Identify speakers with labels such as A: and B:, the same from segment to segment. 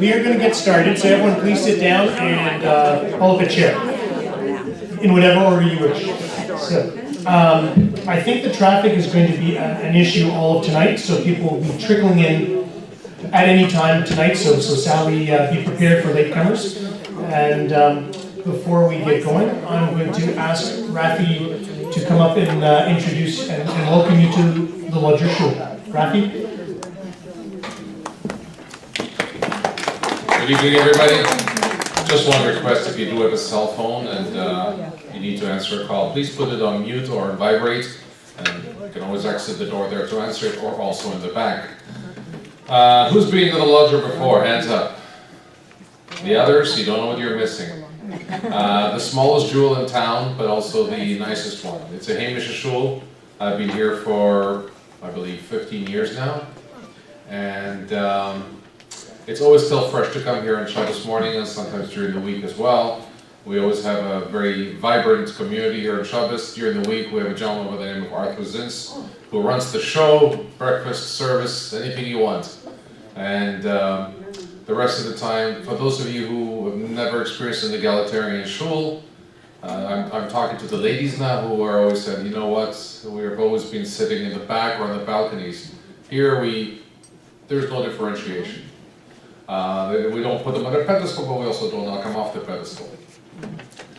A: We are going to get started, so everyone please sit down and pull up a chair in whatever order you wish. So, I think the traffic is going to be an issue all of tonight, so people will be trickling in at any time tonight, so Sally, be prepared for latecomers. And before we get going, I'm going to ask Rafi to come up and introduce and welcome you to the Lodzer Shul. Rafi?
B: Good evening, everybody. Just one request: if you do have a cell phone and you need to answer a call, please put it on mute or on vibrate, and you can always exit the door there to answer it, or also in the back. Who's been to the Lodzer before? Hands up. The others, you don't know what you're missing. The smallest jewel in town, but also the nicest one. It's a Hamish shul. I've been here for, I believe, 15 years now, and it's always still fresh to come here on Shabbos morning and sometimes during the week as well. We always have a very vibrant community here on Shabbos. During the week, we have a gentleman by the name of Arthur Zins who runs the show, breakfast, service, anything you want. And the rest of the time, for those of you who have never experienced an egalitarian shul, I'm talking to the ladies now who are always saying, you know what, we've always been sitting in the back or on the balconies. Here there's no differentiation. We don't put them on a pedestal, but we also don't knock them off the pedestal.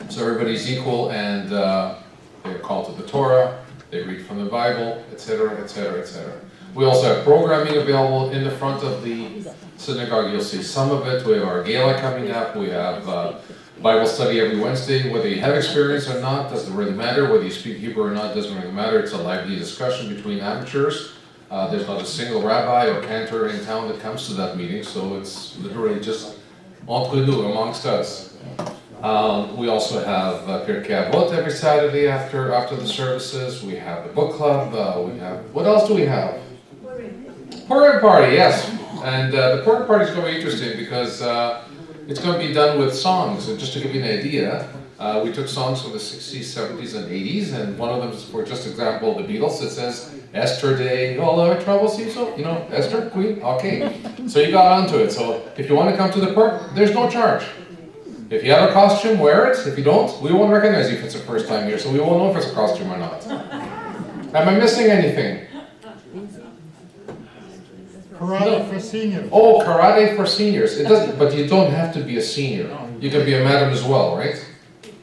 B: So everybody's equal, and they're called to the Torah, they read from the Bible, etc., etc., etc. We also have programming available in the front of the synagogue. You'll see some of it. We have our gala coming up. We have Bible study every Wednesday. Whether you have experience or not doesn't really matter. Whether you speak Hebrew or not doesn't really matter. It's a lively discussion between amateurs. There's not a single rabbi or cantor in town that comes to that meeting, so it's literally just entre nous, amongst us. We also have Pirkei Avot every Saturday after the services. We have the book club. We have, what else do we have? Purim party, yes. And the Purim party is going to be interesting because it's going to be done with songs. And just to give you an idea, we took songs from the 60s, 70s, and 80s, and one of them is, for just example, the Beatles. It says, Yesterday, all our troubles seem so, Esther, Queen, okay. So you got onto it. So if you want to come to the park, there's no charge. If you have a costume, wear it. If you don't, we won't recognize you if it's the first time here, so we won't know if it's a costume or not. Am I missing anything?
C: Karate for seniors.
B: Oh, karate for seniors. It doesn't, but you don't have to be a senior. You can be a madam as well, right?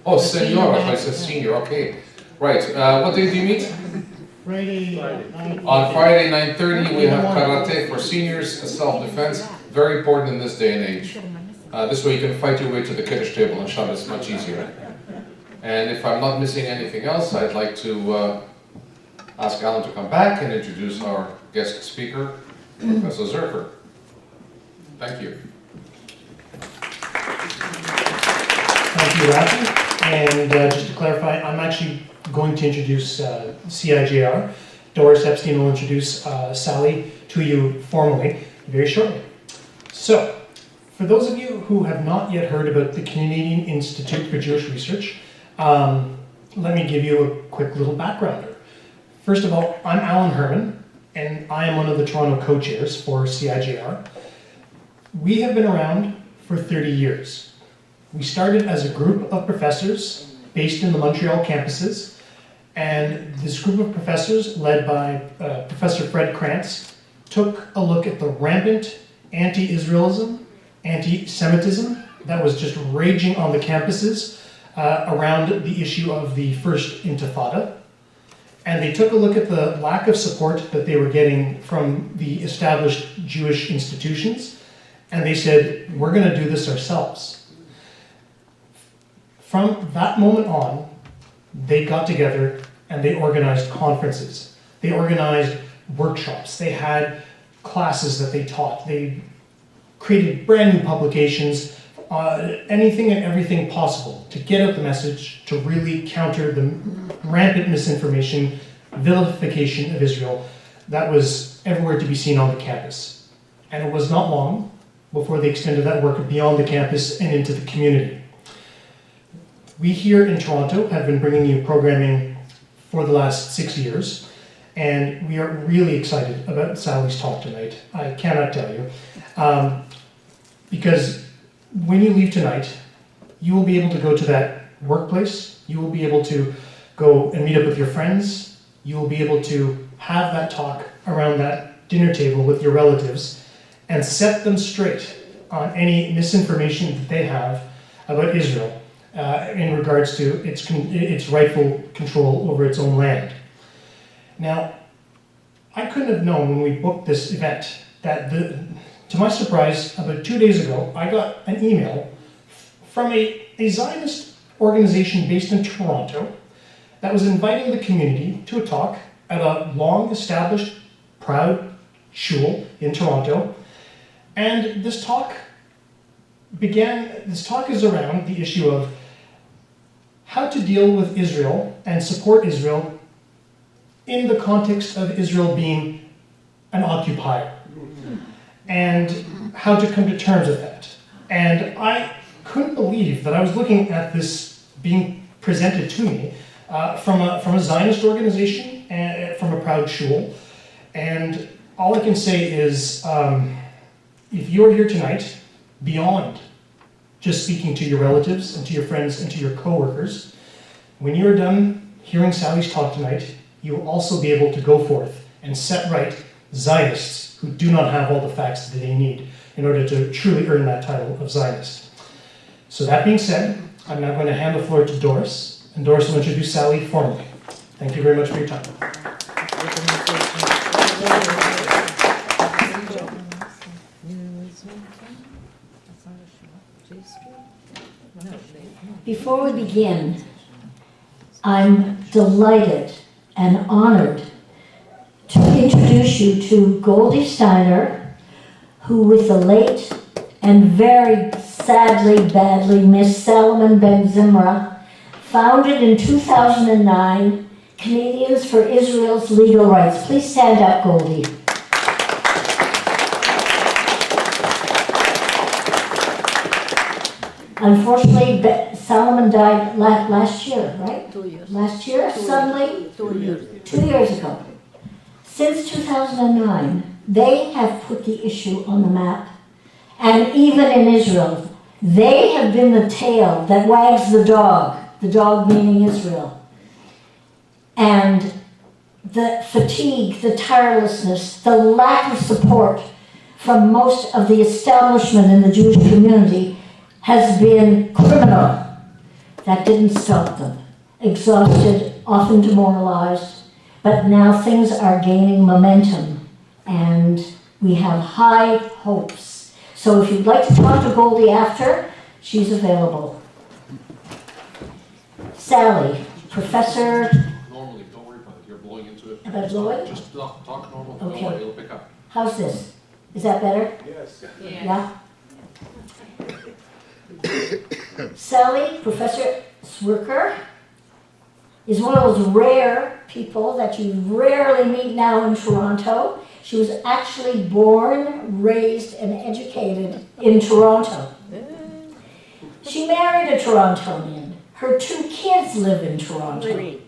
B: Oh, senora, I said senior, okay. Right, what day do you meet?
C: Friday.
B: On Friday, 9:30, we have karate for seniors, self-defense. Very important in this day and age. This way you can fight your way to the Kiddush table on Shabbos much easier. And if I'm not missing anything else, I'd like to ask Alan to come back and introduce our guest speaker, Professor Zerker. Thank you.
A: Thank you, Rafi. And just to clarify, I'm actually going to introduce CIJR. Doris, Epstein will introduce Sally to you formally very shortly. So, for those of you who have not yet heard about the Canadian Institute for Jewish Research, let me give you a quick little backgrounder. First of all, I'm Alan Herman, and I am one of the Toronto co-chairs for CIJR. We have been around for 30 years. We started as a group of professors based in the Montreal campuses, and this group of professors, led by Professor Fred Krantz, took a look at the rampant anti-Israelism, anti-Semitism that was just raging on the campuses around the issue of the First Intifada. And they took a look at the lack of support that they were getting from the established Jewish institutions, and they said, we're going to do this ourselves. From that moment on, they got together and they organized conferences. They organized workshops. They had classes that they taught. They created brand new publications, anything and everything possible to get out the message, to really counter the rampant misinformation, vilification of Israel that was everywhere to be seen on the campus. And it was not long before they extended that work beyond the campus and into the community. We here in Toronto have been bringing you programming for the last 6 years, and we are really excited about Sally's talk tonight. I cannot tell you. Because when you leave tonight, you will be able to go to that workplace, you will be able to go and meet up with your friends, you will be able to have that talk around that dinner table with your relatives and set them straight on any misinformation that they have about Israel in regards to its rightful control over its own land. Now, I couldn't have known when we booked this event that, to my surprise, about 2 days ago, I got an email from a Zionist organization based in Toronto that was inviting the community to a talk at a long-established, proud shul in Toronto. And this talk is around the issue of how to deal with Israel and support Israel in the context of Israel being an occupier, and how to come to terms with that. And I couldn't believe that I was looking at this being presented to me from a Zionist organization and from a proud shul. And all I can say is, if you're here tonight, beyond just speaking to your relatives and to your friends and to your coworkers, when you're done hearing Sally's talk tonight, you will also be able to go forth and set right Zionists who do not have all the facts that they need in order to truly earn that title of Zionist. So that being said, I'm now going to hand the floor to Doris, and Doris will introduce Sally formally. Thank you very much for your time.
D: Before we begin, I'm delighted and honored to introduce you to Goldie Steiner, who with the late and very badly missed Salomon Ben Zimra, founded in 2009 Canadians for Israel's Legal Rights. Please stand up, Goldie. Unfortunately, Salomon died last year, right?
E: 2 years.
D: Last year, suddenly?
E: 2 years.
D: 2 years ago. Since 2009, they have put the issue on the map. And even in Israel, they have been the tail that wags the dog meaning Israel. And the fatigue, the tirelessness, the lack of support from most of the establishment in the Jewish community has been criminal. That didn't stop them. Exhausted, often demoralized, but now things are gaining momentum and we have high hopes. So if you'd like to talk to Goldie after, she's available. Sally, Professor.
B: Normally, don't worry about it. You're blowing into it.
D: About blowing?
B: Just talk normal.
D: Okay.
B: Don't worry, it'll pick up.
D: How's this? Is that better?
B: Yes.
D: Yeah? Sally, Professor Zerker, is one of those rare people that you rarely meet now in Toronto. She was actually born, raised, and educated in Toronto. She married a Torontonian. Her 2 kids live in Toronto.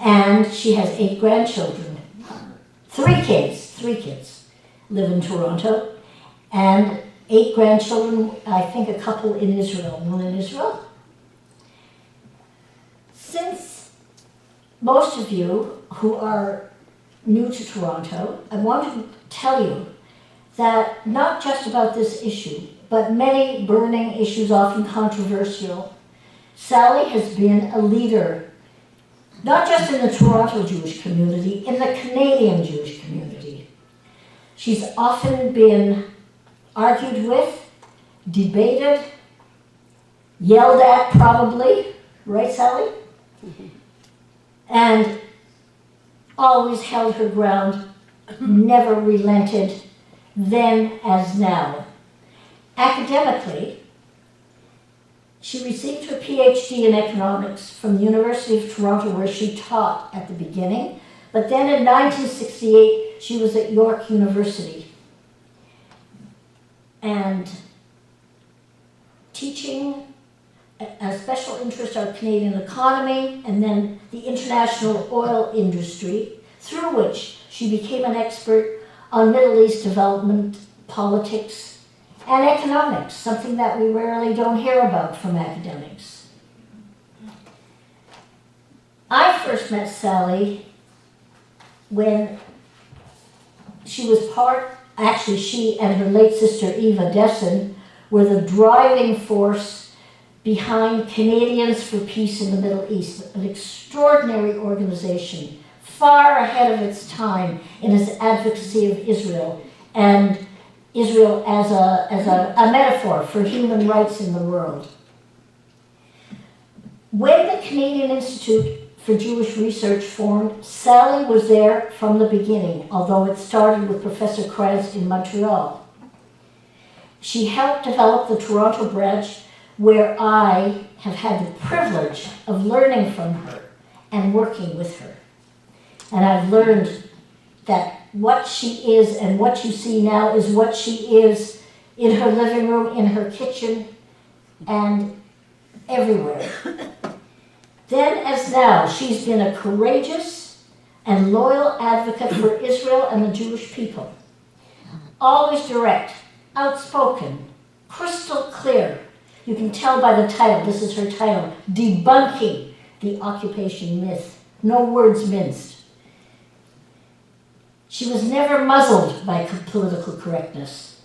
D: And she has 8 grandchildren. 3 kids live in Toronto. And 8 grandchildren, I think a couple in Israel. One in Israel. Since most of you who are new to Toronto, I want to tell you that not just about this issue, but many burning issues, often controversial, Sally has been a leader, not just in the Toronto Jewish community, in the Canadian Jewish community. She's often been argued with, debated, yelled at probably, right, Sally? And always held her ground, never relented, then as now. Academically, she received her PhD in economics from the University of Toronto, where she taught at the beginning, but then in 1968, she was at York University. And teaching a special interest our Canadian economy and then the international oil industry, through which she became an expert on Middle East development, politics, and economics, something that we rarely don't hear about from academics. I first met Sally when she was actually she and her late sister Eva Dessen were the driving force behind Canadians for Peace in the Middle East, an extraordinary organization, far ahead of its time in its advocacy of Israel, and Israel as a metaphor for human rights in the world. When the Canadian Institute for Jewish Research formed, Sally was there from the beginning, although it started with Professor Krebs in Montreal. She helped develop the Toronto branch, where I have had the privilege of learning from her and working with her. And I've learned that what she is and what you see now is what she is in her living room, in her kitchen, and everywhere. Then as now, she's been a courageous and loyal advocate for Israel and the Jewish people. Always direct, outspoken, crystal clear. You can tell by the title, this is her title, Debunking the Occupation Myth. No words minced. She was never muzzled by political correctness.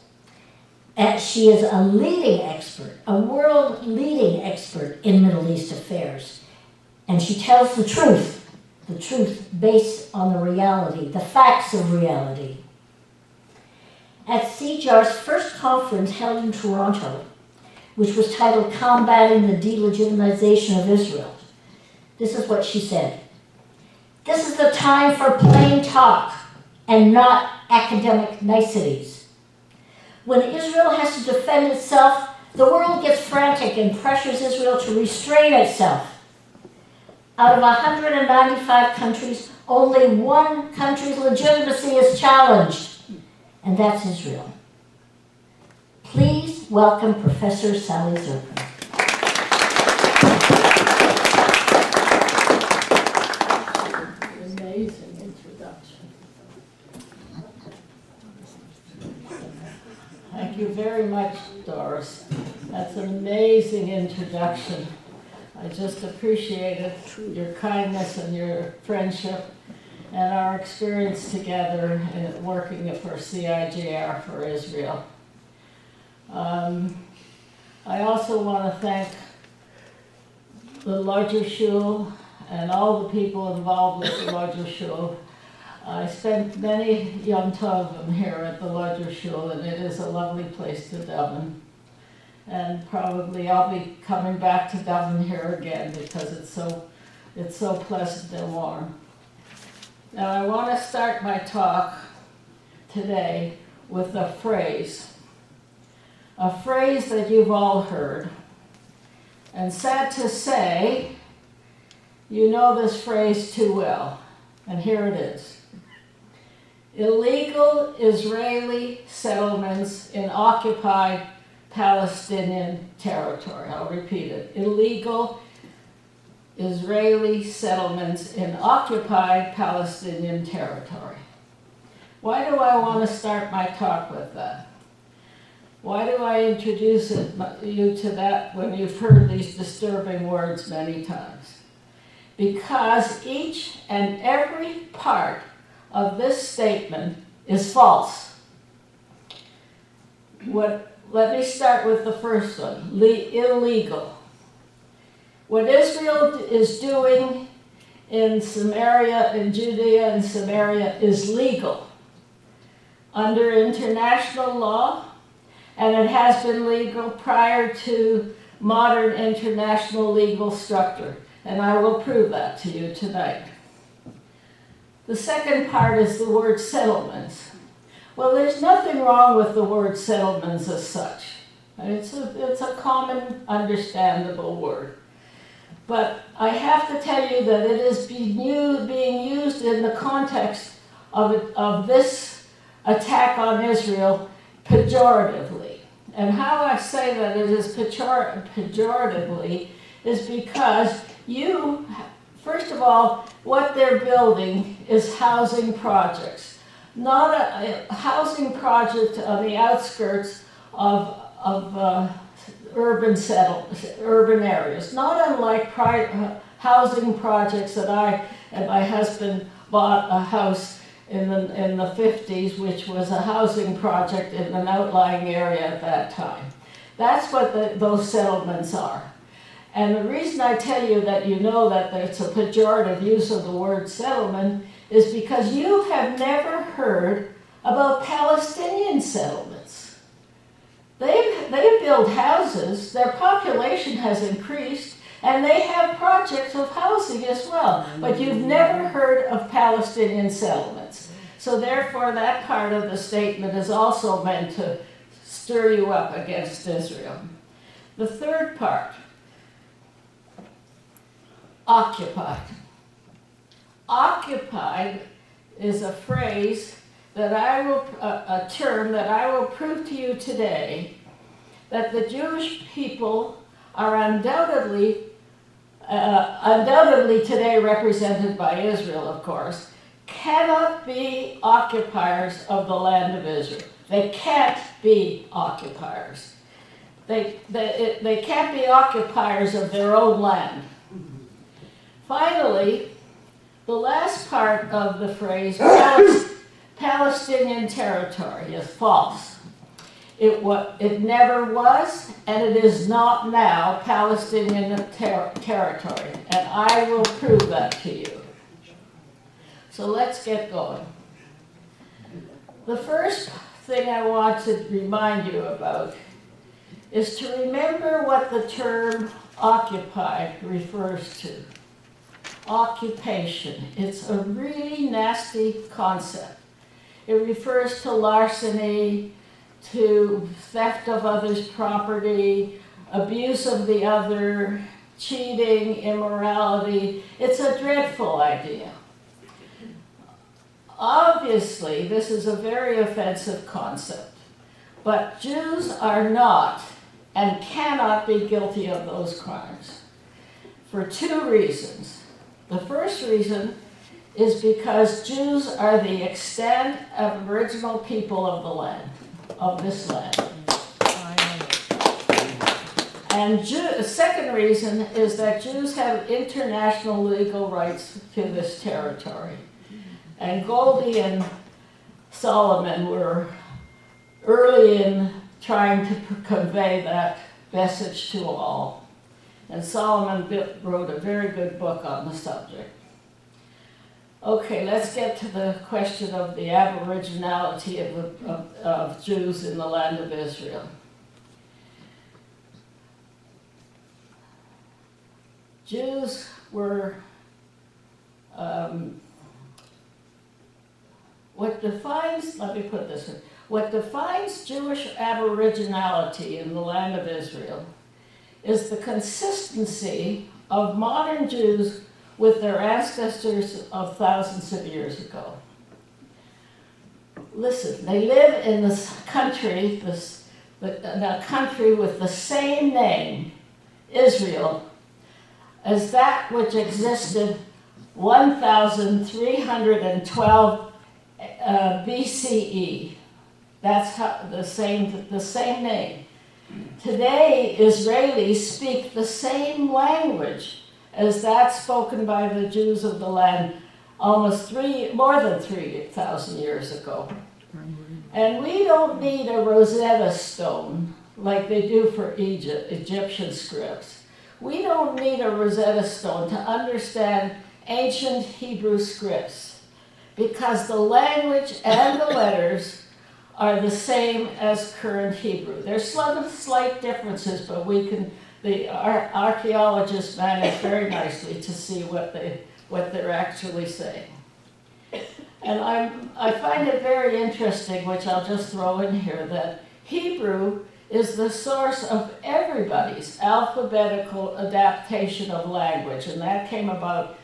D: And she is a leading expert, a world leading expert in Middle East affairs. And she tells the truth based on the reality, the facts of reality. At CIJR's first conference held in Toronto, which was titled Combating the Delegitimization of Israel, this is what she said. This is the time for plain talk and not academic niceties. When Israel has to defend itself, the world gets frantic and pressures Israel to restrain itself. Out of 195 countries, only one country's legitimacy is challenged, and that's Israel. Please welcome Professor Sally Zerker.
E: Amazing introduction. Thank you very much, Doris. That's an amazing introduction. I just appreciated your kindness and your friendship and our experience together in working for CIJR for Israel. I also want to thank the Lodzer Shul and all the people involved with the Lodzer Shul. I spent many Yom Tovim here at the Lodzer Shul, and it is a lovely place to daven. And probably I'll be coming back to daven here again because it's so pleasant and warm. Now I want to start my talk today with a phrase that you've all heard. And sad to say, you know this phrase too well, and here it is. Illegal Israeli settlements in occupied Palestinian territory. I'll repeat it. Illegal Israeli settlements in occupied Palestinian territory. Why do I want to start my talk with that? Why do I introduce you to that when you've heard these disturbing words many times? Because each and every part of this statement is false. Let me start with the first one, illegal. What Israel is doing in Samaria, in Judea and Samaria is legal under international law, and it has been legal prior to modern international legal structure. And I will prove that to you tonight. The second part is the word settlements. Well, there's nothing wrong with the word settlements as such. It's a common, understandable word. But I have to tell you that it is being used in the context of this attack on Israel pejoratively. And how I say that it is pejoratively is because first of all, what they're building is housing projects. Not a housing project on the outskirts of urban areas, not unlike housing projects that I and my husband bought a house in the 50s, which was a housing project in an outlying area at that time. That's what those settlements are. And the reason I tell you that you know that it's a pejorative use of the word settlement is because you have never heard about Palestinian settlements. They build houses, their population has increased, and they have projects of housing as well. But you've never heard of Palestinian settlements. So therefore that part of the statement is also meant to stir you up against Israel. The third part, occupied. Occupied is a phrase that a term that I will prove to you today that the Jewish people are undoubtedly today represented by Israel, of course, cannot be occupiers of the land of Israel. They can't be occupiers. They can't be occupiers of their own land. Finally, the last part of the phrase, Palestinian territory, is false. It never was, and it is not now Palestinian territory, and I will prove that to you. So let's get going. The first thing I want to remind you about is to remember what the term occupied refers to. Occupation. It's a really nasty concept. It refers to larceny, to theft of others' property, abuse of the other, cheating, immorality. It's a dreadful idea. Obviously, this is a very offensive concept, but Jews are not and cannot be guilty of those crimes for two reasons. The first reason is because Jews are the extant aboriginal people of the land, of this land. And the second reason is that Jews have international legal rights to this territory. And Goldie and Solomon were early in trying to convey that message to all. And Solomon wrote a very good book on the subject. Okay, let's get to the question of the aboriginality of Jews in the land of Israel. Jews were, what defines Jewish aboriginality in the land of Israel is the consistency of modern Jews with their ancestors of thousands of years ago. Listen, they live in this country, a country with the same name, Israel, as that which existed 1,312 BCE. That's how, the same name. Today, Israelis speak the same language as that spoken by the Jews of the land more than 3,000 years ago. And we don't need a Rosetta Stone like they do for Egyptian scripts. We don't need a Rosetta Stone to understand ancient Hebrew scripts because the language and the letters are the same as current Hebrew. There's slight differences, but the archaeologists manage very nicely to see what they're actually saying. And I find it very interesting, which I'll just throw in here, that Hebrew is the source of everybody's alphabetical adaptation of language, and that came about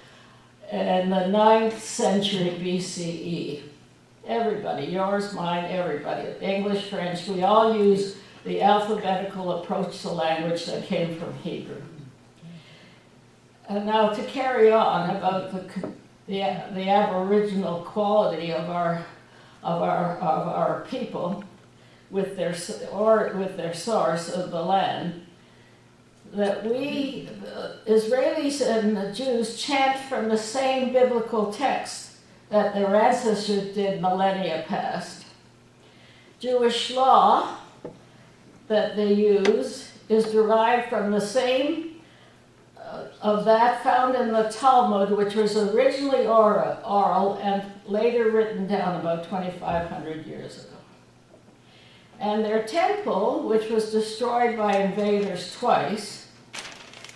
E: in the 9th century BCE. Everybody, yours, mine, everybody, English, French, we all use the alphabetical approach to language that came from Hebrew. And now to carry on about the Aboriginal quality of our people, with their source of the land, that we, Israelis and the Jews, chant from the same biblical text that their ancestors did millennia past. Jewish law that they use is derived from the same of that found in the Talmud, which was originally oral and later written down about 2,500 years ago. And their temple, which was destroyed by invaders twice,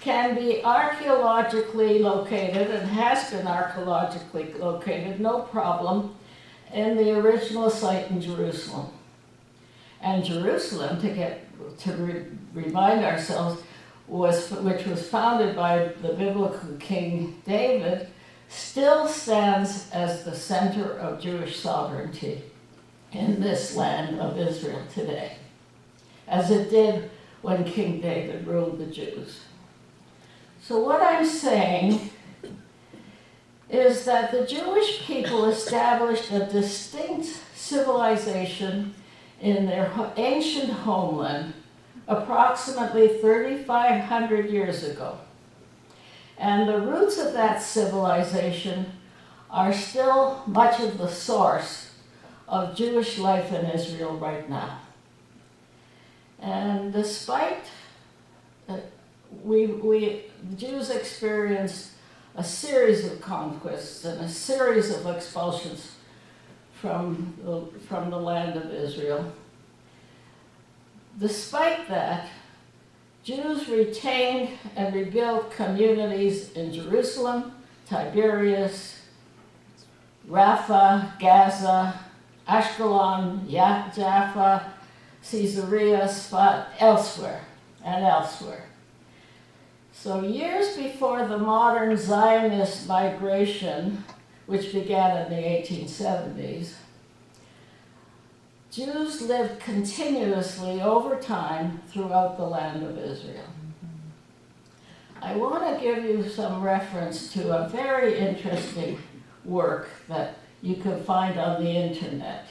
E: can be archaeologically located and has been archaeologically located, no problem, in the original site in Jerusalem. And Jerusalem, to remind ourselves, which was founded by the biblical King David, still stands as the center of Jewish sovereignty in this land of Israel today, as it did when King David ruled the Jews. So what I'm saying is that the Jewish people established a distinct civilization in their ancient homeland approximately 3,500 years ago. And the roots of that civilization are still much of the source of Jewish life in Israel right now. And despite the Jews experienced a series of conquests and a series of expulsions from the land of Israel, despite that, Jews retained and rebuilt communities in Jerusalem, Tiberias, Rafi, Gaza, Ashkelon, Jaffa, Caesarea, Sfat, elsewhere. So years before the modern Zionist migration, which began in the 1870s, Jews lived continuously over time throughout the land of Israel. I want to give you some reference to a very interesting work that you can find on the internet.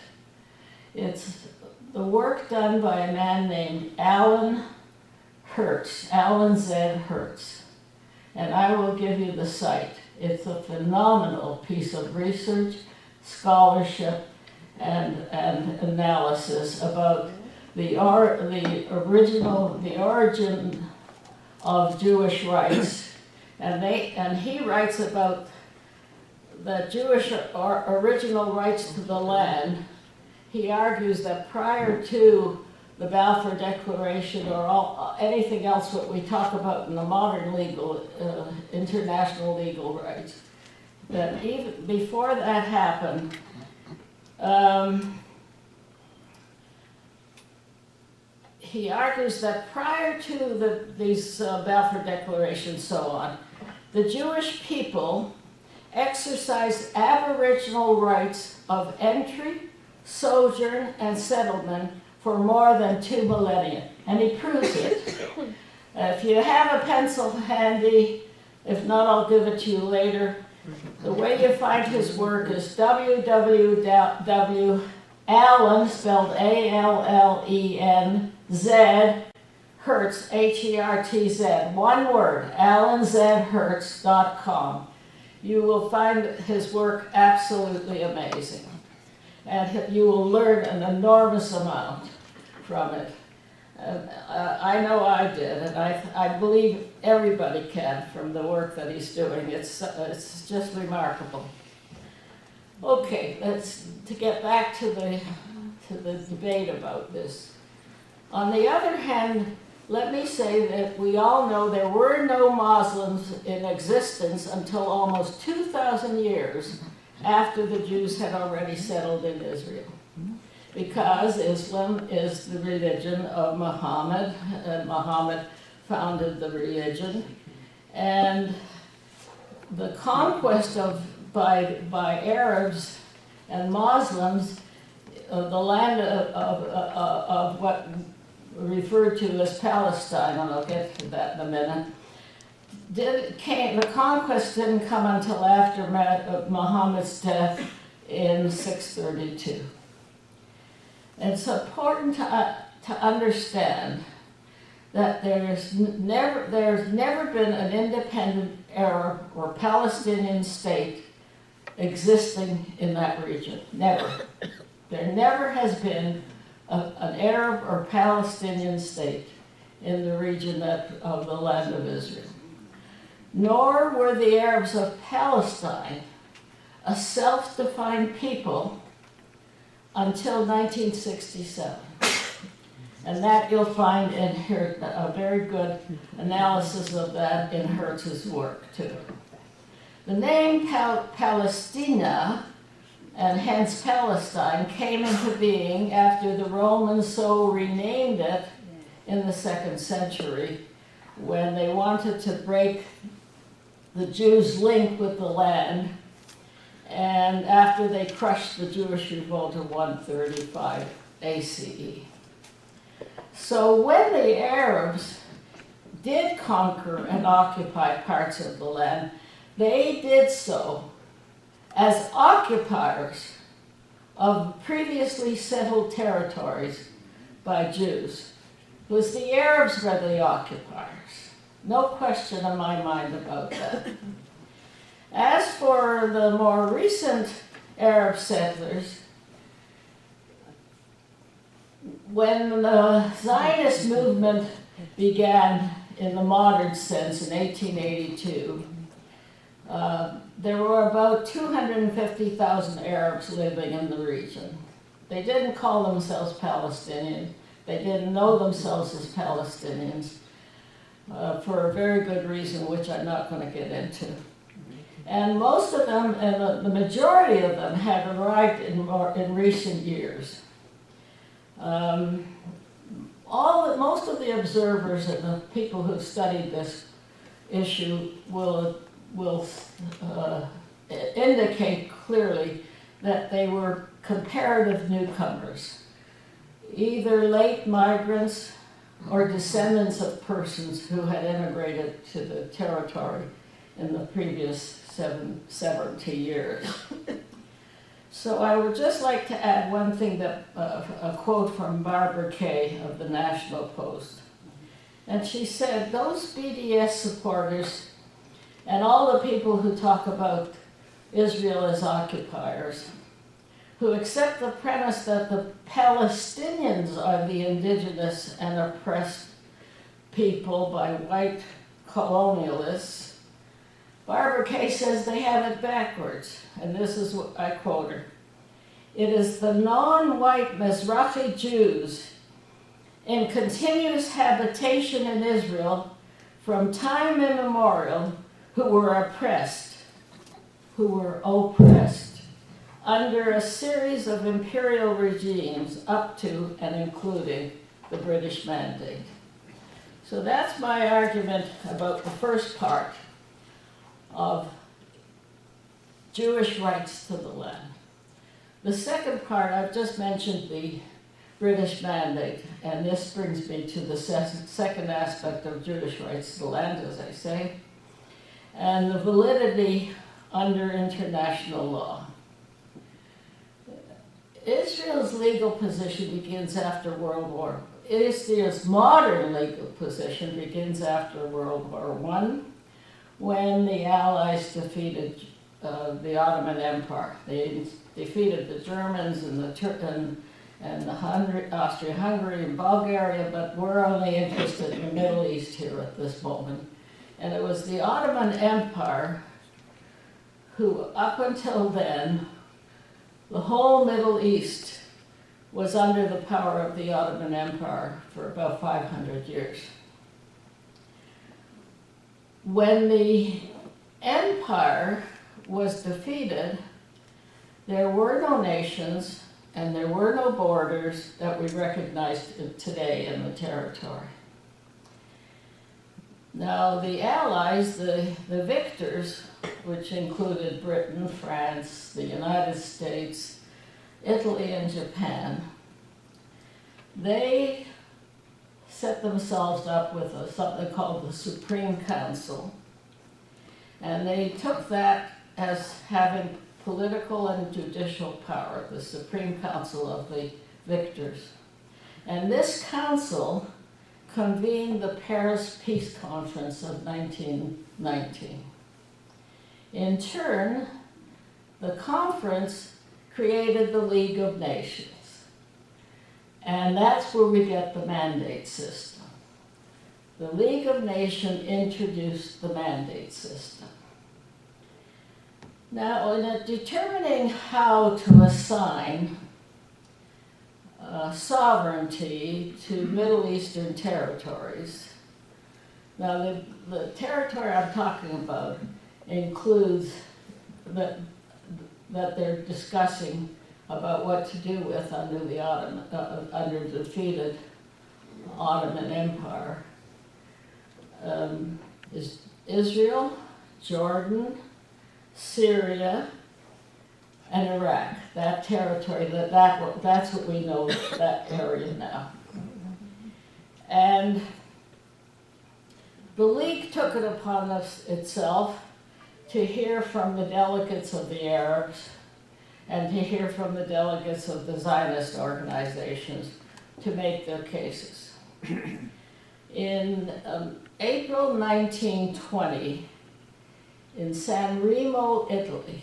E: It's the work done by a man named Alan Z. Hertz, and I will give you the site. It's a phenomenal piece of research, scholarship, and analysis about the origin of Jewish rights, and he writes about the Jewish original rights to the land. He argues that prior to the Balfour Declaration or anything else what we talk about in the modern international legal rights, that even before that happened, he argues that prior to these Balfour Declarations and so on, the Jewish people exercised aboriginal rights of entry, sojourn, and settlement for more than 2 millennia. And he proves it. If you have a pencil handy, if not, I'll give it to you later. The way you find his work is www. Allen, spelled Allen, Z, Hertz, Hertz, one word, allanzhertz.com. You will find his work absolutely amazing. And you will learn an enormous amount from it. I know I did, and I believe everybody can from the work that he's doing. It's just remarkable. Okay, to get back to the debate about this. On the other hand, let me say that we all know there were no Muslims in existence until almost 2,000 years after the Jews had already settled in Israel. Because Islam is the religion of Muhammad, and Muhammad founded the religion. And the conquest by Arabs and Muslims of the land of what referred to as Palestine, and I'll get to that in a minute, the conquest didn't come until after Muhammad's death in 632. It's important to understand that there's never been an independent Arab or Palestinian state existing in that region. Never. There never has been an Arab or Palestinian state in the region of the land of Israel. Nor were the Arabs of Palestine a self-defined people until 1967. And that you'll find in a very good analysis of that in Hertz's work too. The name Palestina, and hence Palestine, came into being after the Romans so renamed it in the 2nd century when they wanted to break the Jews' link with the land, and after they crushed the Jewish revolt of 135 ACE. So when the Arabs did conquer and occupy parts of the land, they did so as occupiers of previously settled territories by Jews. It was the Arabs who were the occupiers. No question in my mind about that. As for the more recent Arab settlers, when the Zionist movement began in the modern sense in 1882, there were about 250,000 Arabs living in the region. They didn't call themselves Palestinian. They didn't know themselves as Palestinians for a very good reason, which I'm not going to get into. And most of them, and the majority of them, had arrived in recent years. Most of the observers and the people who've studied this issue will indicate clearly that they were comparative newcomers, either late migrants or descendants of persons who had immigrated to the territory in the previous 70 years. So I would just like to add one thing, that a quote from Barbara Kay of the National Post. And she said, those BDS supporters and all the people who talk about Israel as occupiers, who accept the premise that the Palestinians are the indigenous and oppressed people by white colonialists, Barbara Kay says they have it backwards, and this is what I quote her. It is the non-white Mizrahi Jews in continuous habitation in Israel from time immemorial who were oppressed under a series of imperial regimes up to and including the British Mandate. So that's my argument about the first part of Jewish rights to the land. The second part, I've just mentioned the British Mandate, and this brings me to the second aspect of Jewish rights to the land, as I say, and the validity under international law. Israel's legal position begins after World War. Israel's modern legal position begins after World War I, when the Allies defeated the Ottoman Empire. They defeated the Germans and the Austria-Hungary and Bulgaria, but we're only interested in the Middle East here at this moment. And it was the Ottoman Empire who, up until then, the whole Middle East was under the power of the Ottoman Empire for about 500 years. When the empire was defeated, there were no nations and there were no borders that we recognize today in the territory. Now the Allies, the victors, which included Britain, France, the United States, Italy, and Japan, they set themselves up with something called the Supreme Council. And they took that as having political and judicial power, the Supreme Council of the victors. And this council convened the Paris Peace Conference of 1919. In turn, the conference created the League of Nations. And that's where we get the mandate system. The League of Nations introduced the mandate system. Now, in determining how to assign sovereignty to Middle Eastern territories, now the territory I'm talking about includes that they're discussing about what to do with under the under the defeated Ottoman Empire. Is Israel, Jordan, Syria, and Iraq. That territory, that's what we know, that area now. And the League took it upon itself to hear from the delegates of the Arabs and to hear from the delegates of the Zionist organizations to make their cases. In April 1920, in San Remo, Italy,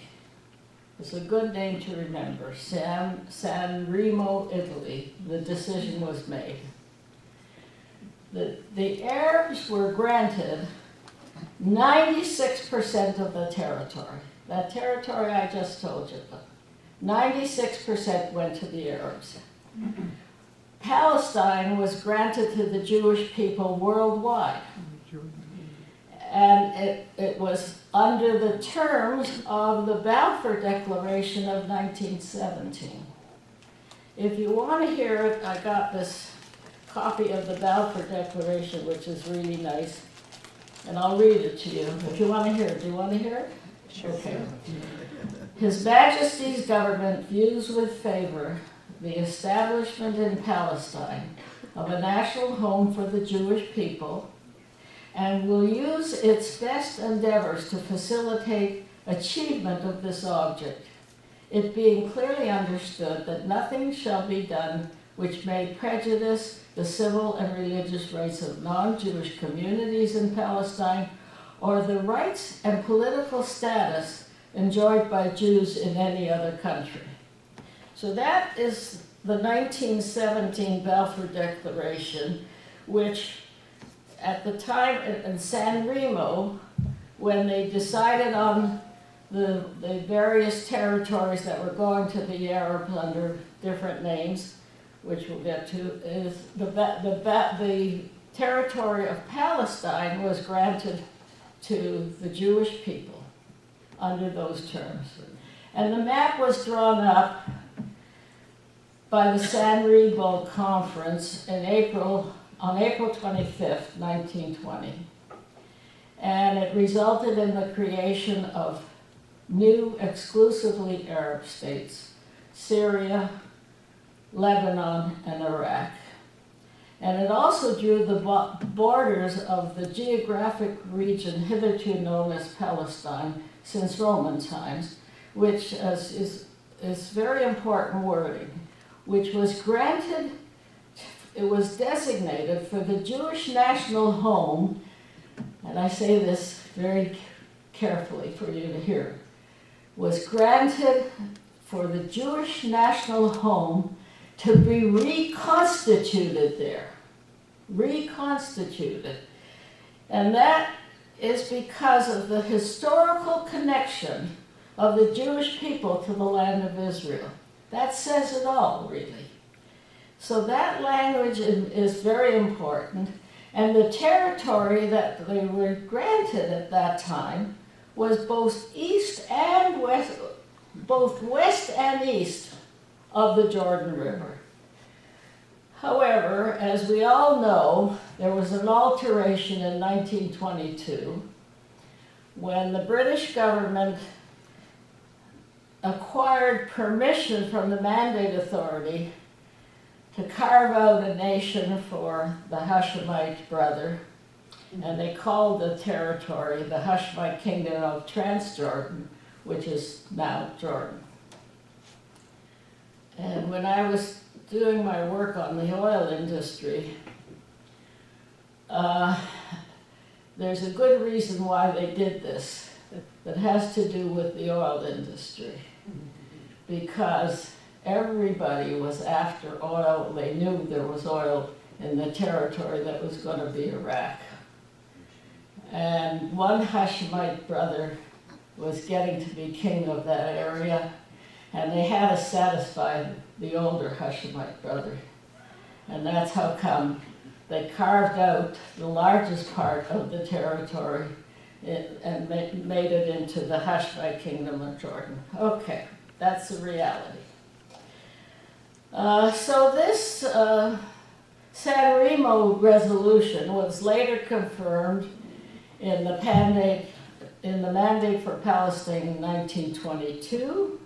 E: it's a good name to remember, San Remo, Italy, the decision was made. The Arabs were granted 96% of the territory. That territory I just told you about. 96% went to the Arabs. Palestine was granted to the Jewish people worldwide. And it was under the terms of the Balfour Declaration of 1917. If you want to hear it, I got this copy of the Balfour Declaration, which is really nice, and I'll read it to you. If you want to hear it, do you want to hear it? Sure. Okay. His Majesty's government views with favor the establishment in Palestine of a national home for the Jewish people, and will use its best endeavors to facilitate achievement of this object, it being clearly understood that nothing shall be done which may prejudice the civil and religious rights of non-Jewish communities in Palestine, or the rights and political status enjoyed by Jews in any other country. So that is the 1917 Balfour Declaration, which at the time in San Remo, when they decided on the various territories that were going to the Arabs under different names, which we'll get to, is the territory of Palestine was granted to the Jewish people under those terms. And the map was drawn up by the San Remo Conference on April 25th, 1920. And it resulted in the creation of new exclusively Arab states, Syria, Lebanon, and Iraq. And it also drew the borders of the geographic region hitherto known as Palestine since Roman times, which is very important wording, which was granted, it was designated for the Jewish national home, and I say this very carefully for you to hear, was granted for the Jewish national home to be reconstituted there. Reconstituted. And that is because of the historical connection of the Jewish people to the land of Israel. That says it all, really. So that language is very important, and the territory that they were granted at that time was both east and west, both west and east of the Jordan River. However, as we all know, there was an alteration in 1922 when the British government acquired permission from the Mandate Authority to carve out a nation for the Hashemite brother, and they called the territory the Hashemite Kingdom of Transjordan, which is now Jordan. And when I was doing my work on the oil industry, there's a good reason why they did this that has to do with the oil industry. Because everybody was after oil. They knew there was oil in the territory that was going to be Iraq. And one Hashemite brother was getting to be king of that area, and they had to satisfy the older Hashemite brother. And that's how come they carved out the largest part of the territory and made it into the Hashemite kingdom of Jordan. Okay, that's the reality. So this San Remo resolution was later confirmed in the Mandate for Palestine in 1922.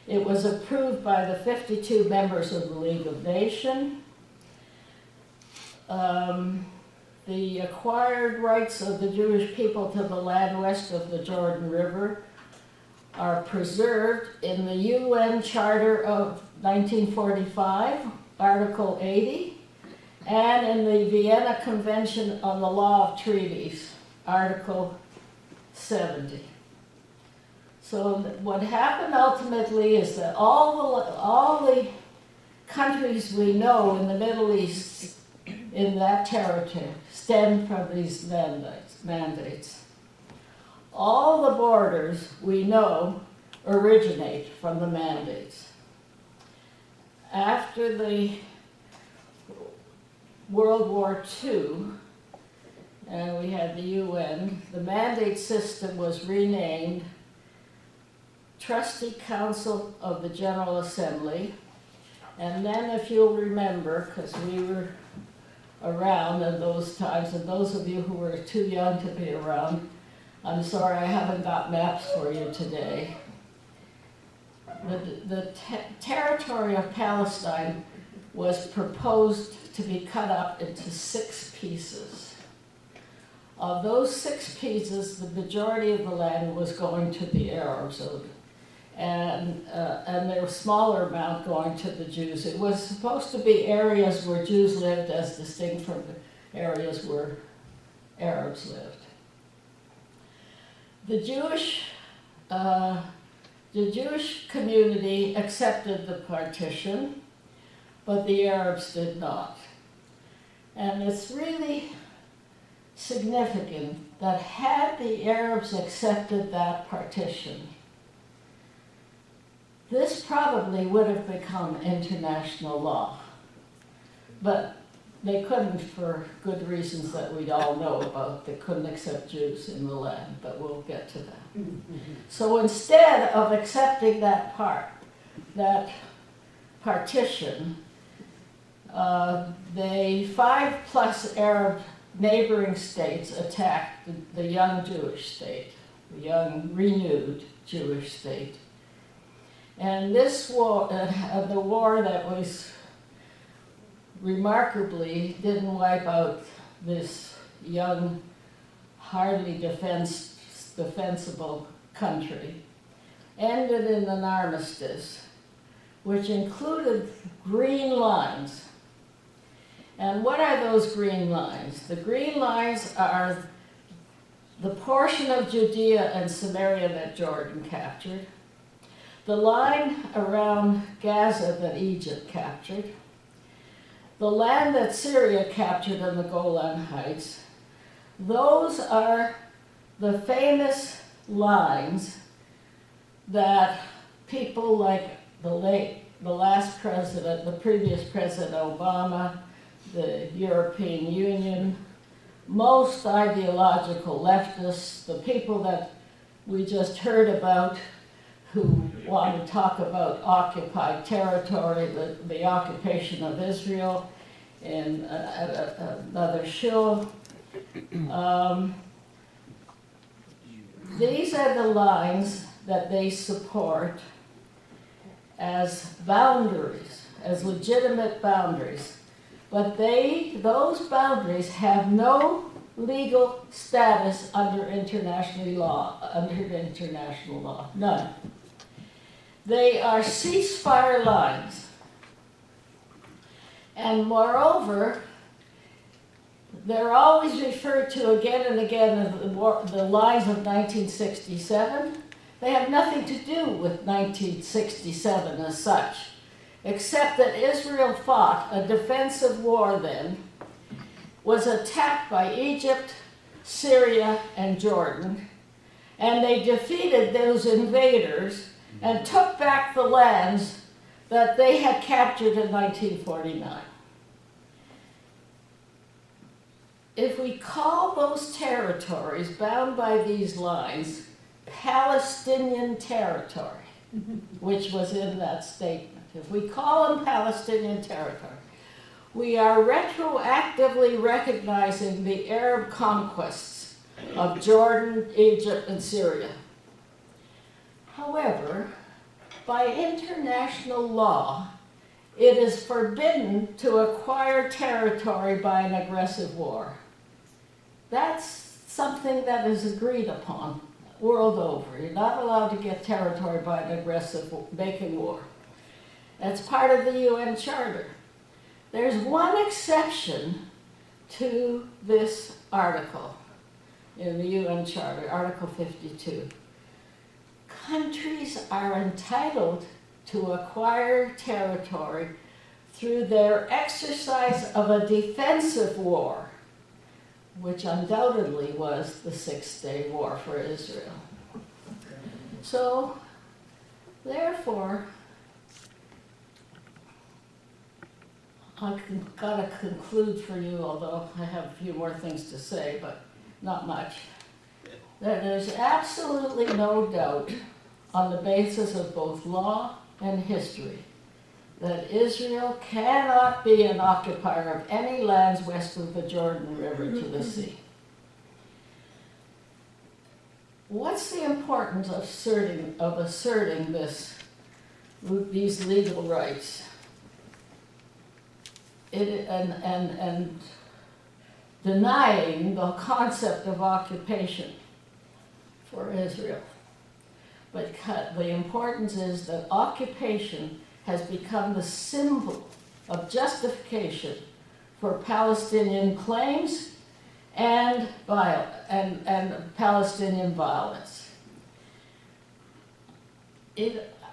E: It was approved by the 52 members of the League of Nations. The acquired rights of the Jewish people to the land west of the Jordan River are preserved in the UN Charter of 1945, Article 80, and in the Vienna Convention on the Law of Treaties, Article 70. So what happened ultimately is that all the countries we know in the Middle East in that territory stem from these mandates. All the borders we know originate from the mandates. After the World War II, and we had the UN, the mandate system was renamed Trustee Council of the General Assembly. And then, if you'll remember, because we were around in those times, and those of you who were too young to be around, I'm sorry I haven't got maps for you today. The territory of Palestine was proposed to be cut up into 6 pieces. Of those 6 pieces, the majority of the land was going to the Arabs, and there was a smaller amount going to the Jews. It was supposed to be areas where Jews lived as distinct from the areas where Arabs lived. The Jewish community accepted the partition, but the Arabs did not. And it's really significant that had the Arabs accepted that partition, this probably would have become international law. But they couldn't, for good reasons that we all know about. They couldn't accept Jews in the land, but we'll get to that. So instead of accepting that partition, the 5+ Arab neighboring states attacked the young Jewish state, the young renewed Jewish state. And this war, the war that was remarkably didn't wipe out this young, hardly defensible country, ended in an armistice, which included green lines. And what are those green lines? The green lines are the portion of Judea and Samaria that Jordan captured, the line around Gaza that Egypt captured, the land that Syria captured on the Golan Heights. Those are the famous lines that people like the last president, the previous President Obama, the European Union, most ideological leftists, the people that we just heard about who want to talk about occupied territory, the occupation of Israel in another show. These are the lines that they support as boundaries, as legitimate boundaries. But those boundaries have no legal status under international law, none. They are ceasefire lines. And moreover, they're always referred to again and again as the lines of 1967. They have nothing to do with 1967 as such, except that Israel fought a defensive war then, was attacked by Egypt, Syria, and Jordan, and they defeated those invaders and took back the lands that they had captured in 1949. If we call those territories bound by these lines Palestinian territory, which was in that statement, if we call them Palestinian territory, we are retroactively recognizing the Arab conquests of Jordan, Egypt, and Syria. However, by international law, it is forbidden to acquire territory by an aggressive war. That's something that is agreed upon world over. You're not allowed to get territory by an aggressive making war. That's part of the UN Charter. There's one exception to this article in the UN Charter, Article 52. Countries are entitled to acquire territory through their exercise of a defensive war, which undoubtedly was the Six-Day War for Israel. So, therefore, I've got to conclude for you, although I have a few more things to say, but not much. That there's absolutely no doubt, on the basis of both law and history, that Israel cannot be an occupier of any lands west of the Jordan River to the sea. What's the importance of asserting these legal rights? And denying the concept of occupation for Israel. But the importance is that occupation has become the symbol of justification for Palestinian claims and Palestinian violence.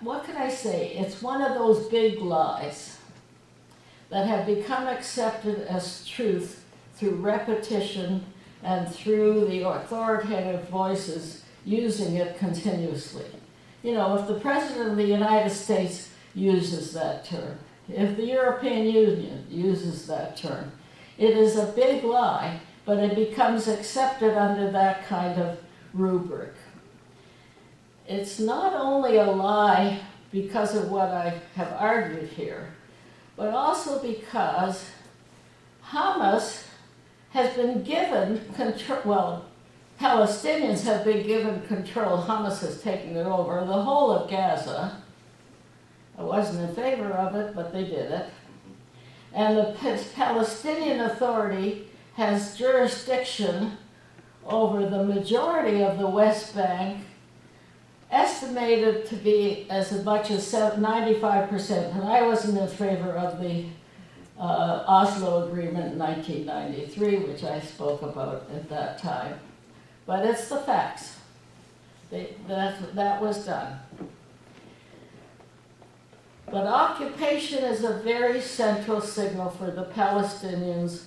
E: What can I say? It's one of those big lies that have become accepted as truth through repetition and through the authoritative voices using it continuously. You know, if the President of the United States uses that term, if the European Union uses that term, it is a big lie, but it becomes accepted under that kind of rubric. It's not only a lie because of what I have argued here, but also because Hamas has been given control, well, Palestinians have been given control, Hamas has taken it over, the whole of Gaza. I wasn't in favor of it, but they did it. And the Palestinian Authority has jurisdiction over the majority of the West Bank, estimated to be as much as 95%. And I wasn't in favor of the Oslo Agreement in 1993, which I spoke about at that time. But it's the facts. That was done. But occupation is a very central signal for the Palestinians'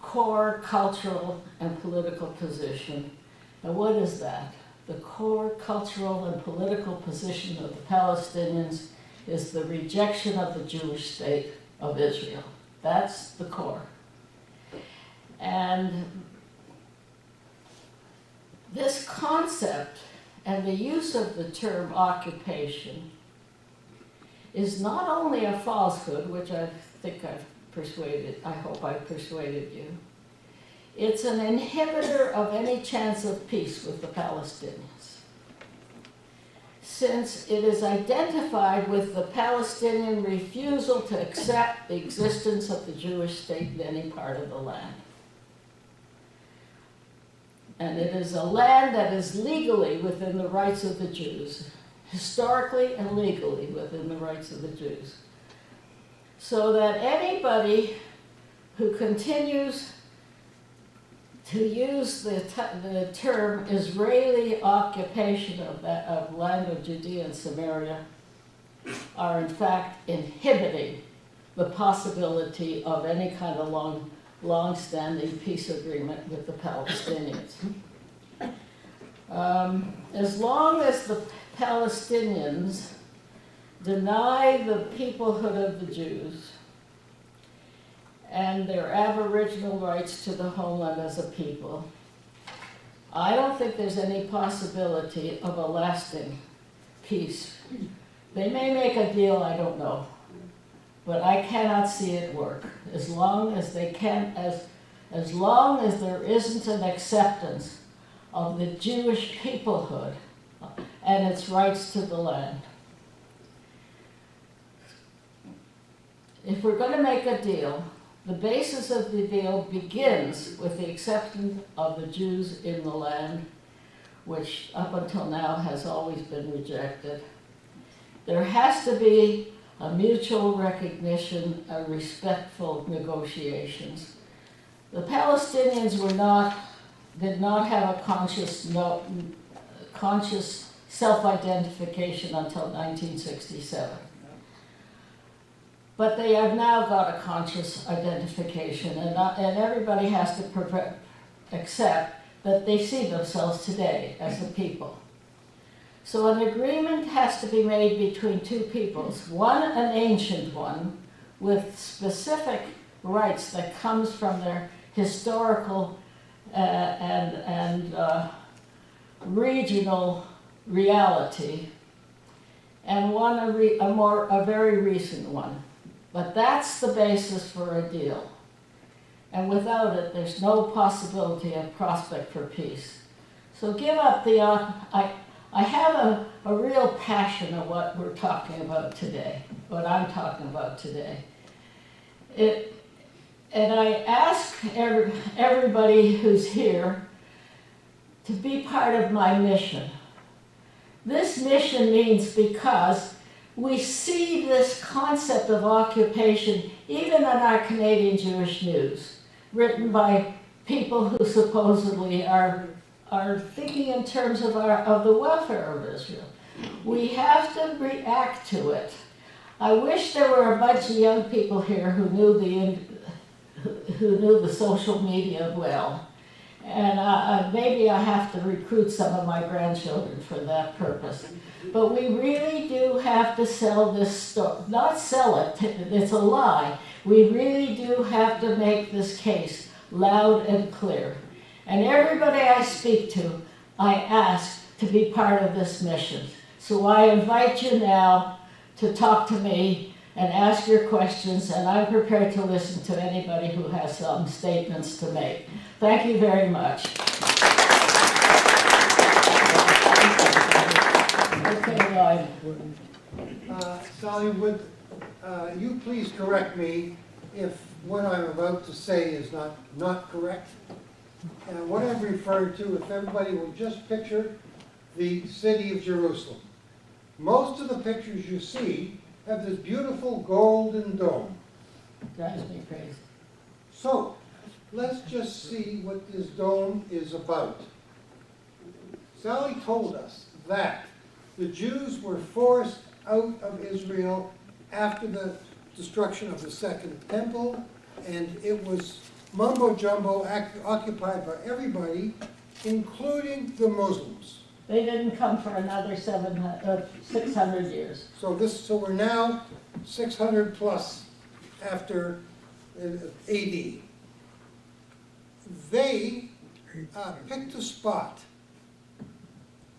E: core cultural and political position. And what is that? The core cultural and political position of the Palestinians is the rejection of the Jewish state of Israel. That's the core. And this concept and the use of the term occupation is not only a falsehood, which I think I hope I've persuaded you. It's an inhibitor of any chance of peace with the Palestinians, since it is identified with the Palestinian refusal to accept the existence of the Jewish state in any part of the land. And it is a land that is legally within the rights of the Jews, historically and legally within the rights of the Jews. so that anybody who continues to use the term Israeli occupation of land of Judea and Samaria are in fact inhibiting the possibility of any kind of long-standing peace agreement with the Palestinians. As long as the Palestinians deny the peoplehood of the Jews and their aboriginal rights to the homeland as a people, I don't think there's any possibility of a lasting peace. They may make a deal, I don't know, but I cannot see it work as long as they can, as long as there isn't an acceptance of the Jewish peoplehood and its rights to the land. If we're going to make a deal, the basis of the deal begins with the acceptance of the Jews in the land, which up until now has always been rejected. There has to be a mutual recognition, a respectful negotiations. The Palestinians did not have a conscious self-identification until 1967. But they have now got a conscious identification, and everybody has to accept that they see themselves today as a people. So an agreement has to be made between two peoples, one an ancient one with specific rights that comes from their historical and regional reality, and one a very recent one. But that's the basis for a deal. And without it, there's no possibility of prospect for peace. So give up the, I have a real passion of what we're talking about today, what I'm talking about today. And I ask everybody who's here to be part of my mission. This mission means because we see this concept of occupation even in our Canadian Jewish news, written by people who supposedly are thinking in terms of the welfare of Israel. We have to react to it. I wish there were a bunch of young people here who knew the social media well. And maybe I have to recruit some of my grandchildren for that purpose. But we really do have to sell this story. Not sell it, it's a lie. We really do have to make this case loud and clear. And everybody I speak to, I ask to be part of this mission. So I invite you now to talk to me and ask your questions, and I'm prepared to listen to anybody who has some statements to make. Thank you very much. Okay, Lloyd.
F: Sally, would you please correct me if what I'm about to say is not correct? And what I'm referring to, if everybody will just picture the city of Jerusalem. Most of the pictures you see have this beautiful golden dome.
E: Drives me crazy.
F: So, let's just see what this dome is about. Sally told us that the Jews were forced out of Israel after the destruction of the Second Temple, and it was mumbo-jumbo occupied by everybody, including the Muslims.
E: They didn't come for another 600 years.
F: So we're now 600 plus after AD. They picked a spot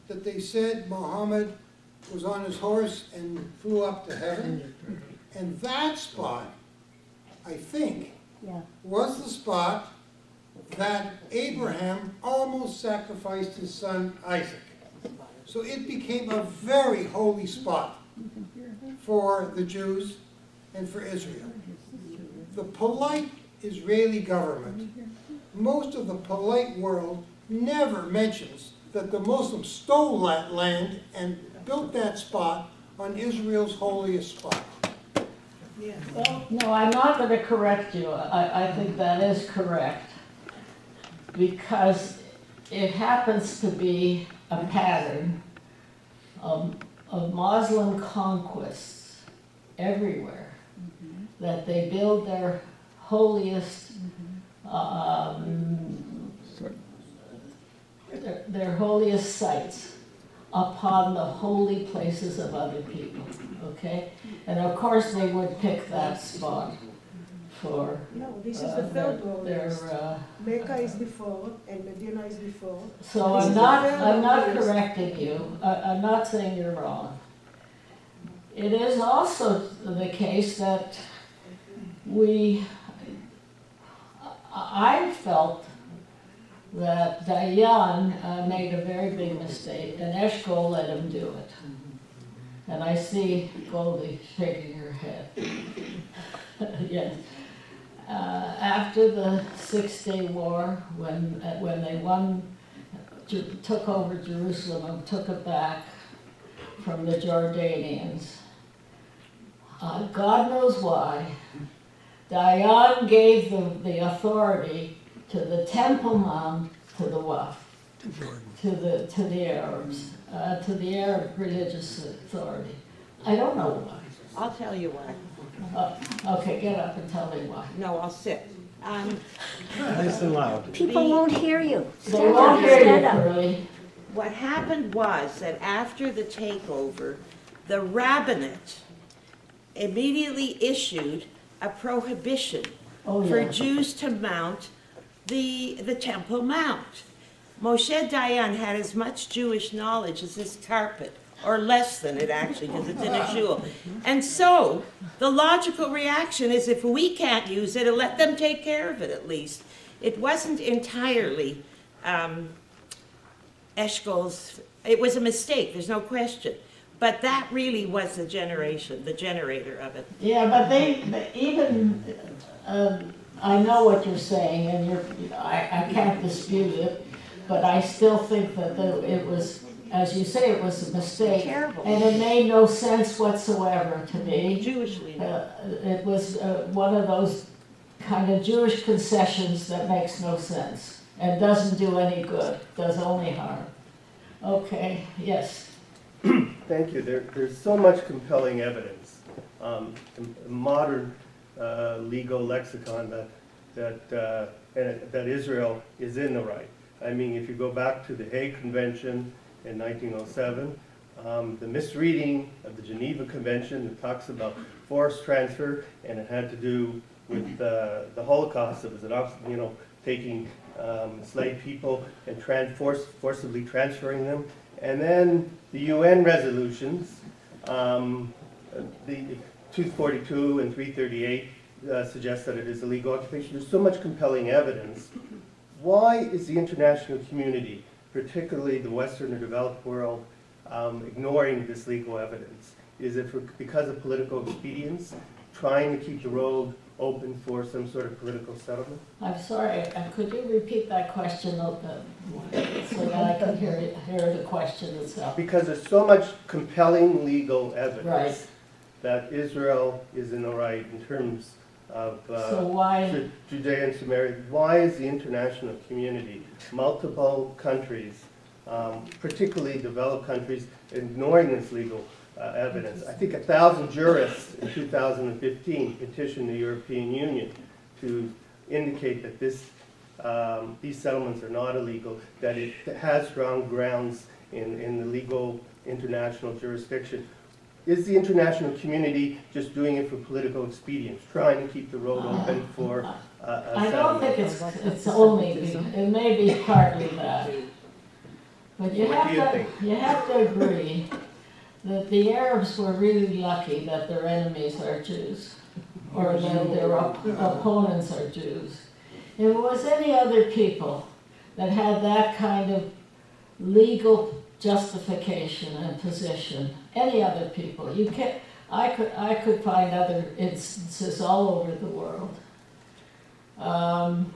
F: that they said Muhammad was on his horse and flew up to heaven. And that spot, I think, was the spot that Abraham almost sacrificed his son Isaac. So it became a very holy spot for the Jews and for Israel. The polite Israeli government, most of the polite world never mentions that the Muslims stole that land and built that spot on Israel's holiest spot.
E: Well, no, I'm not going to correct you. I think that is correct. Because it happens to be a pattern of Muslim conquests everywhere. That they build their holiest, their holiest sites upon the holy places of other people, okay? And of course they would pick that spot for
G: No, this is the third one.
E: their,
G: Mecca is before and Medina is before.
E: so
G: This is
E: I'm not
G: the third
E: correcting you, I'm not saying you're wrong. It is also the case that I felt that Dayan made a very big mistake, and Eshkol let him do it. And I see Goldie shaking her head. Yes. After the 6-Day War, when they took over Jerusalem and took it back from the Jordanians, God knows why, Dayan gave the authority to the Temple Mount, to the Waqf, to the Arabs, to the Arab religious authority. I don't know why.
H: I'll tell you why.
E: Okay, get up and tell me why.
H: No, I'll sit.
I: Nice and loud.
D: People won't hear you.
E: They
D: Stand
E: won't
D: up,
E: hear you,
D: stand up.
E: Curly.
H: What happened was that after the takeover, the rabbinate immediately issued a prohibition
E: Oh,
H: for
E: yeah.
H: Jews to mount the Temple Mount. Moshe Dayan had as much Jewish knowledge as this carpet, or less than it actually, because it's in a shul. And so, the logical reaction is if we can't use it, let them take care of it at least. It wasn't entirely Eshkol's, it was a mistake, there's no question. But that really was the generator of it.
E: Yeah, but they even, I know what you're saying, and I can't dispute it, but I still think that it was, as you say, it was a mistake.
H: Terrible.
E: And it made no sense whatsoever to me.
H: Jewish leader.
E: It was one of those kind of Jewish concessions that makes no sense and doesn't do any good, does only harm. Okay, yes.
I: Thank you. There's so much compelling evidence, modern legal lexicon that Israel is in the right. I mean, if you go back to the Hague Convention in 1907, the misreading of the Geneva Convention that talks about forced transfer, and it had to do with the Holocaust. It was an taking enslaved people and forcibly transferring them. And then the UN resolutions, the 242 and 338 suggest that it is a legal occupation. There's so much compelling evidence. Why is the international community, particularly the Western or developed world, ignoring this legal evidence? Is it because of political expedience, trying to keep the road open for some sort of political settlement?
E: I'm sorry, could you repeat that question so that I can hear the question itself?
I: Because there's so much compelling legal evidence
E: Right.
I: that Israel is in the right in terms of
E: So why,
I: Judea and Samaria. Why is the international community, multiple countries, particularly developed countries, ignoring this legal evidence? I think 1,000 jurists in 2015 petitioned the European Union to indicate that these settlements are not illegal, that it has strong grounds in the legal international jurisdiction. Is the international community just doing it for political expedience, trying to keep the road open for a
E: I don't
I: settlement?
E: think it's only, it may be partly that. But
I: What do you think?
E: you have to agree that the Arabs were really lucky that their enemies are Jews, or that their opponents are Jews. If it was any other people that had that kind of legal justification and position, any other people, I could find other instances all over the world. I'm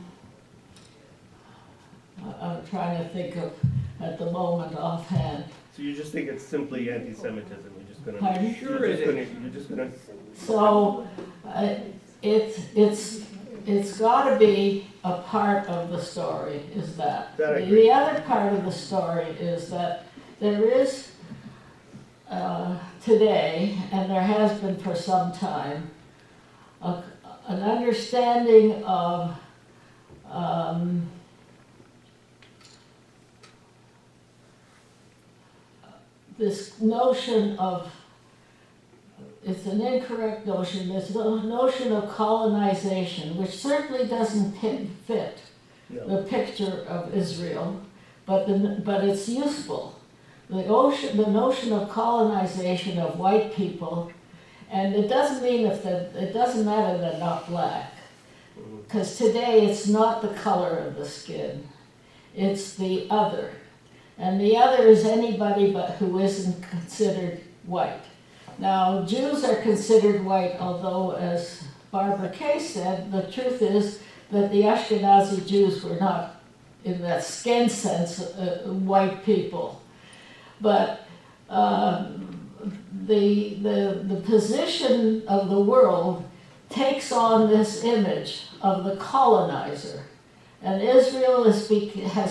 E: trying to think of, at the moment, offhand.
I: So you just think it's simply anti-Semitism? You're just going
E: Pardon?
I: to? You're just going to.
E: So, It's gotta be a part of the story, is that.
I: That I agree.
E: The other part of the story is that there is, today, and there has been for some time, an understanding of this notion of, it's an incorrect notion, this notion of colonization, which certainly doesn't fit the picture of Israel, but it's useful. The notion of colonization of white people, and it doesn't mean it doesn't matter they're not black, because today it's not the color of the skin, it's the other. And the other is anybody but who isn't considered white. Now, Jews are considered white, although, as Barbara Kay said, the truth is that the Ashkenazi Jews were not, in that skin sense, white people. But the position of the world takes on this image of the colonizer. And Israel has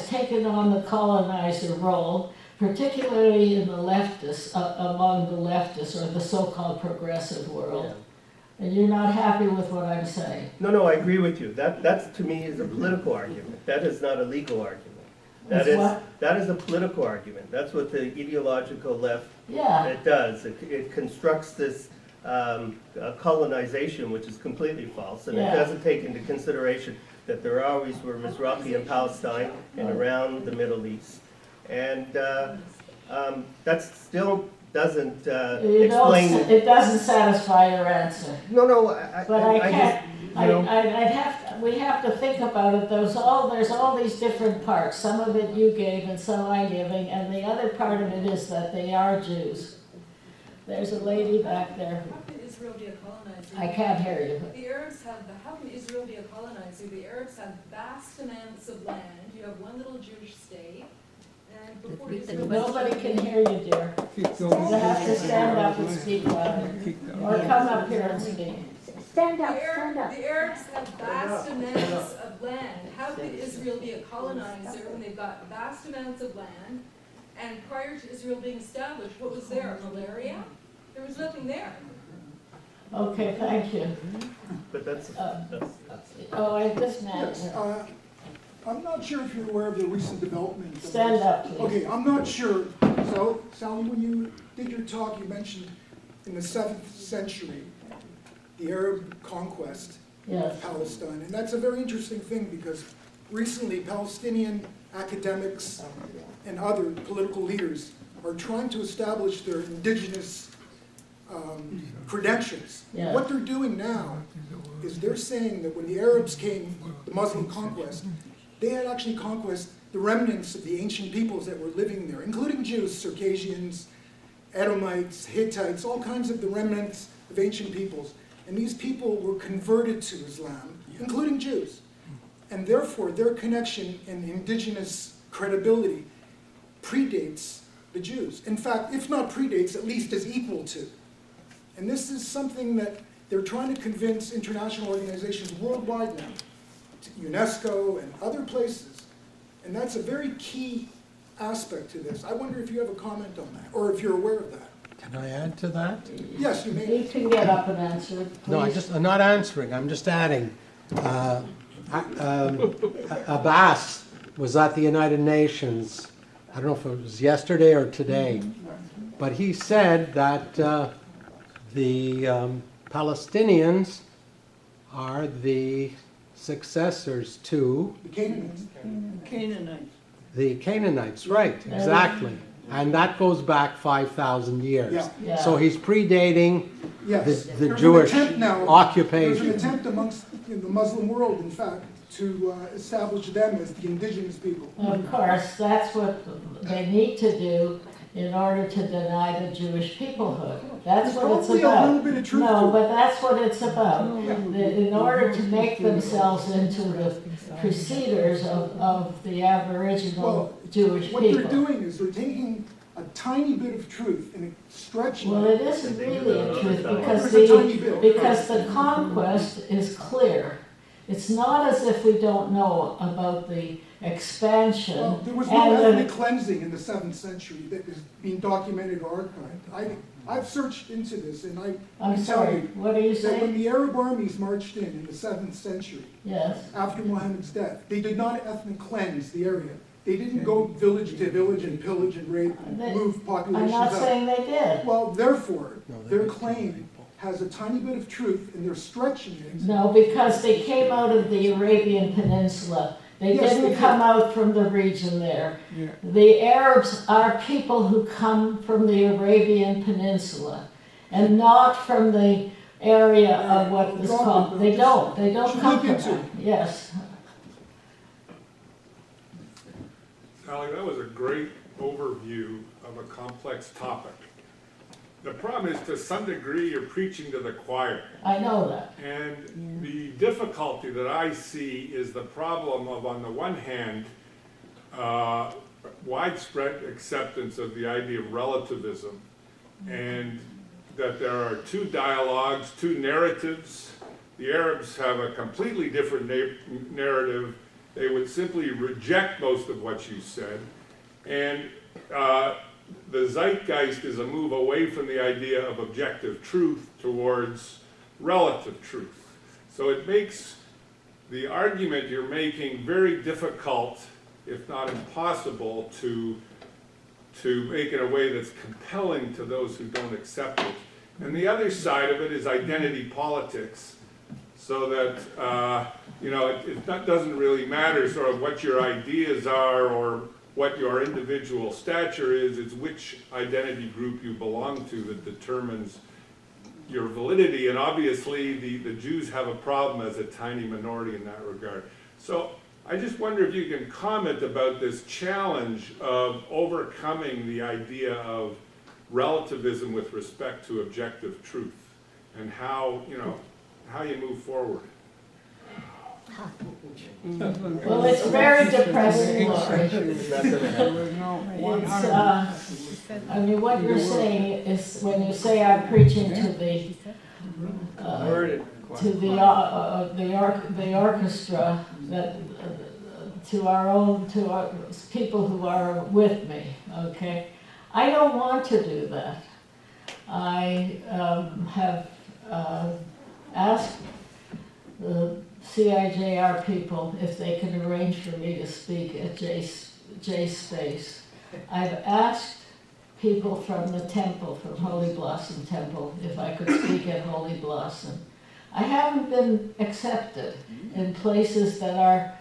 E: taken on the colonizer role, particularly in the leftists, among the leftists, or the so-called progressive world. And you're not happy with what I'm saying?
I: No, I agree with you. That's to me is a political argument. That is not a legal argument. That is a political argument. That's what the ideological left it does. It constructs this colonization, which is completely false, and it doesn't take into consideration that there always were Mizrahi in Palestine and around the Middle East. And that still doesn't explain...
E: It doesn't satisfy your answer.
I: No,
E: but I can't. We have to think about it. There's all these different parts. Some of it you gave and some I'm giving, and the other part of it is that they are Jews. There's a lady back there.
J: How can Israel be a colonizer?
E: I can't hear you.
J: The Arabs how can Israel be a colonizer? The Arabs have vast amounts of land. You have one little Jewish state. And before Israel...
E: Nobody can hear you, dear. You have to stand up and speak louder. Or come up here and speak.
D: Stand up,
J: The Arabs have vast amounts of land. How could Israel be a colonizer when they've got vast amounts of land? And prior to Israel being established, what was there? Malaria? There was nothing there.
E: Okay, thank you.
I: But that's...
E: This man.
K: Yes, I'm not sure if you're aware of the recent development.
E: Stand up, please.
K: Okay, I'm not sure. So, Sally, when you did your talk, you mentioned in the 7th century, the Arab conquest of Palestine. And that's a very interesting thing because recently Palestinian academics and other political leaders are trying to establish their indigenous credentials.
E: Yeah.
K: What they're doing now is they're saying that when the Arabs came, the Muslim conquest, they had actually conquest the remnants of the ancient peoples that were living there, including Jews, Circassians, Edomites, Hittites, all kinds of the remnants of ancient peoples. And these people were converted to Islam, including Jews. And therefore, their connection and indigenous credibility predates the Jews. In fact, if not predates, at least is equal to. And this is something that they're trying to convince international organizations worldwide now, to UNESCO and other places. And that's a very key aspect to this. I wonder if you have a comment on that, or if you're aware of that.
L: Can I add to that?
K: Yes, you may.
E: You can get up and answer it, please.
L: No, I'm not answering, I'm just adding. Abbas was at the United Nations, I don't know if it was yesterday or today, but he said that the Palestinians are the successors to
K: The Canaanites.
L: the Canaanites, right, exactly. And that goes back 5,000 years.
K: Yeah.
L: So he's predating
K: Yes.
L: the
K: There's
L: Jewish
K: an attempt now,
L: occupation.
K: There's an attempt amongst the Muslim world, in fact, to establish them as the indigenous people.
E: Of course, that's what they need to do in order to deny the Jewish peoplehood. That's what it's
K: Probably a
E: about.
K: little bit of truth to
E: No,
K: it.
E: but that's what it's about. In order to make themselves into the preceders of the Aboriginal Jewish
K: What
E: people.
K: they're doing is they're taking a tiny bit of truth and stretching
E: Well,
K: it.
E: it isn't really a truth because
K: There's a tiny bit.
E: because the conquest is clear. It's not as if we don't know about the expansion.
K: Well, there was no
E: and
K: ethnic cleansing in the 7th century that is being documented or archived. I've searched into this, and I
E: I'm
K: can tell
E: sorry,
K: you
E: what are you
K: that when
E: saying?
K: the Arab armies marched in the 7th century,
E: Yes.
K: after Muhammad's death, they did not ethnic cleanse the area. They didn't go village to village and pillage and rape and move
E: I'm
K: populations
E: not
K: out.
E: saying they did.
K: Well, therefore, their claim has a tiny bit of truth, and they're stretching it.
E: No, because they came out of the Arabian Peninsula. They
K: Yes,
E: didn't
K: they
E: come
K: did.
E: out from the region there. The Arabs are people who come from the Arabian Peninsula and not from the area of what is called. They don't
K: Should
E: come
K: look
E: from
K: into
E: that.
K: it.
E: Yes.
M: Sally, that was a great overview of a complex topic. The problem is, to some degree, you're preaching to the choir.
E: I know that.
M: And the difficulty that I see is the problem of, on the one hand, widespread acceptance of the idea of relativism, and that there are two dialogues, two narratives. The Arabs have a completely different narrative. They would simply reject most of what you said. And the zeitgeist is a move away from the idea of objective truth towards relative truth. So it makes the argument you're making very difficult, if not impossible, to make in a way that's compelling to those who don't accept it. And the other side of it is identity politics, so that it doesn't really matter sort of what your ideas are or what your individual stature is. It's which identity group you belong to that determines your validity. And obviously the Jews have a problem as a tiny minority in that regard. So I just wonder if you can comment about this challenge of overcoming the idea of relativism with respect to objective truth, and how you move forward.
E: Well, it's very depressing, Laurie. I mean, what you're saying is, when you say I'm preaching to the orchestra, that to our people who are with me, okay? I don't want to do that. I have asked the CIJR people if they can arrange for me to speak at J Space. I've asked people from the temple, from Holy Blossom Temple, if I could speak at Holy Blossom. I haven't been accepted in places that are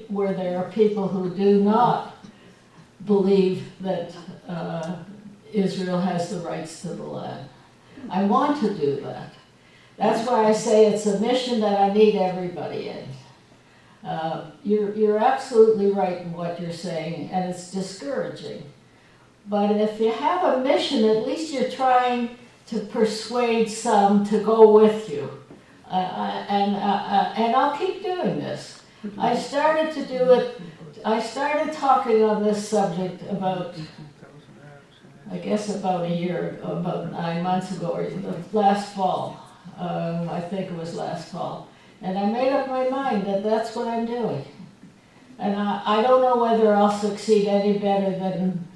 E: where there are people who do not believe that Israel has the rights to the land. I want to do that. That's why I say it's a mission that I need everybody in. You're absolutely right in what you're saying, and it's discouraging. But if you have a mission, at least you're trying to persuade some to go with you. And I'll keep doing this. I started to do it, I started talking on this subject about, I guess about 9 months ago, or last fall. I think it was last fall. And I made up my mind that that's what I'm doing. And I don't know whether I'll succeed any better than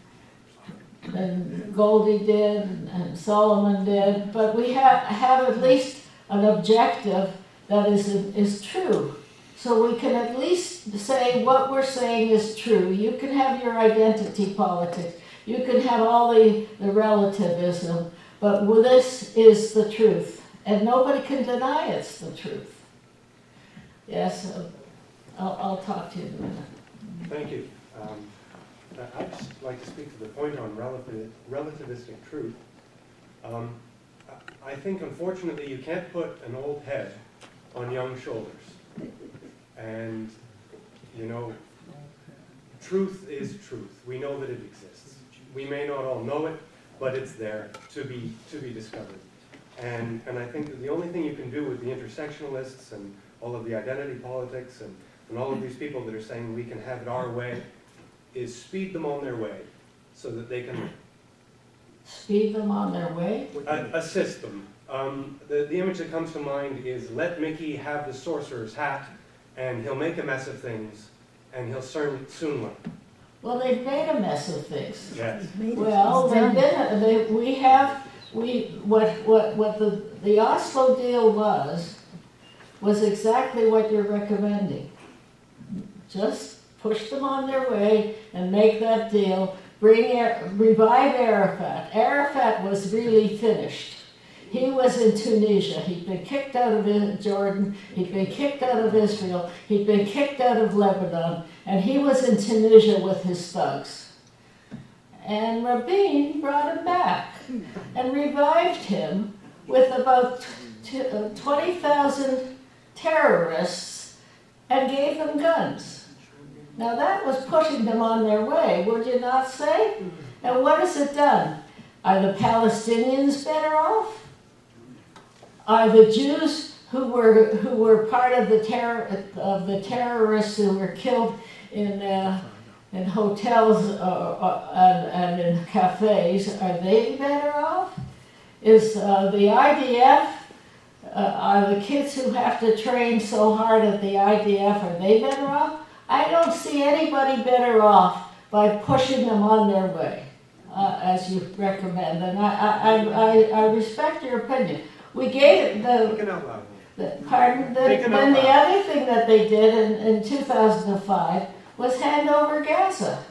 E: Goldie did and Solomon did, but we have at least an objective that is true. So we can at least say what we're saying is true. You can have your identity politics. You can have all the relativism, but this is the truth. And nobody can deny it's the truth. Yes, I'll talk to you in a minute.
N: Thank you. I'd just like to speak to the point on relativistic truth. I think, unfortunately, you can't put an old head on young shoulders. And, truth is truth. We know that it exists. We may not all know it, but it's there to be discovered. And I think that the only thing you can do with the intersectionalists and all of the identity politics and all of these people that are saying we can have it our way is speed them on their way so that they can
E: Speed them on their way?
N: Assist them. The image that comes to mind is let Mickey have the sorcerer's hat, and he'll make a mess of things, and he'll soon learn.
E: Well, they've made a mess of things.
N: Yes.
E: Well, what the Oslo deal was exactly what you're recommending. Just push them on their way and make that deal. Revive Arafat. Arafat was really finished. He was in Tunisia. He'd been kicked out of Jordan. He'd been kicked out of Israel. He'd been kicked out of Lebanon. And he was in Tunisia with his thugs. And Rabin brought him back and revived him with about 20,000 terrorists and gave them guns. Now that was pushing them on their way, would you not say? And what has it done? Are the Palestinians better off? Are the Jews who were part of the terrorists who were killed in hotels and in cafes, are they better off? Is the IDF, are the kids who have to train so hard at the IDF, are they better off? I don't see anybody better off by pushing them on their way, as you recommend. And I respect your opinion. We gave then the other thing that they did in 2005 was hand over Gaza.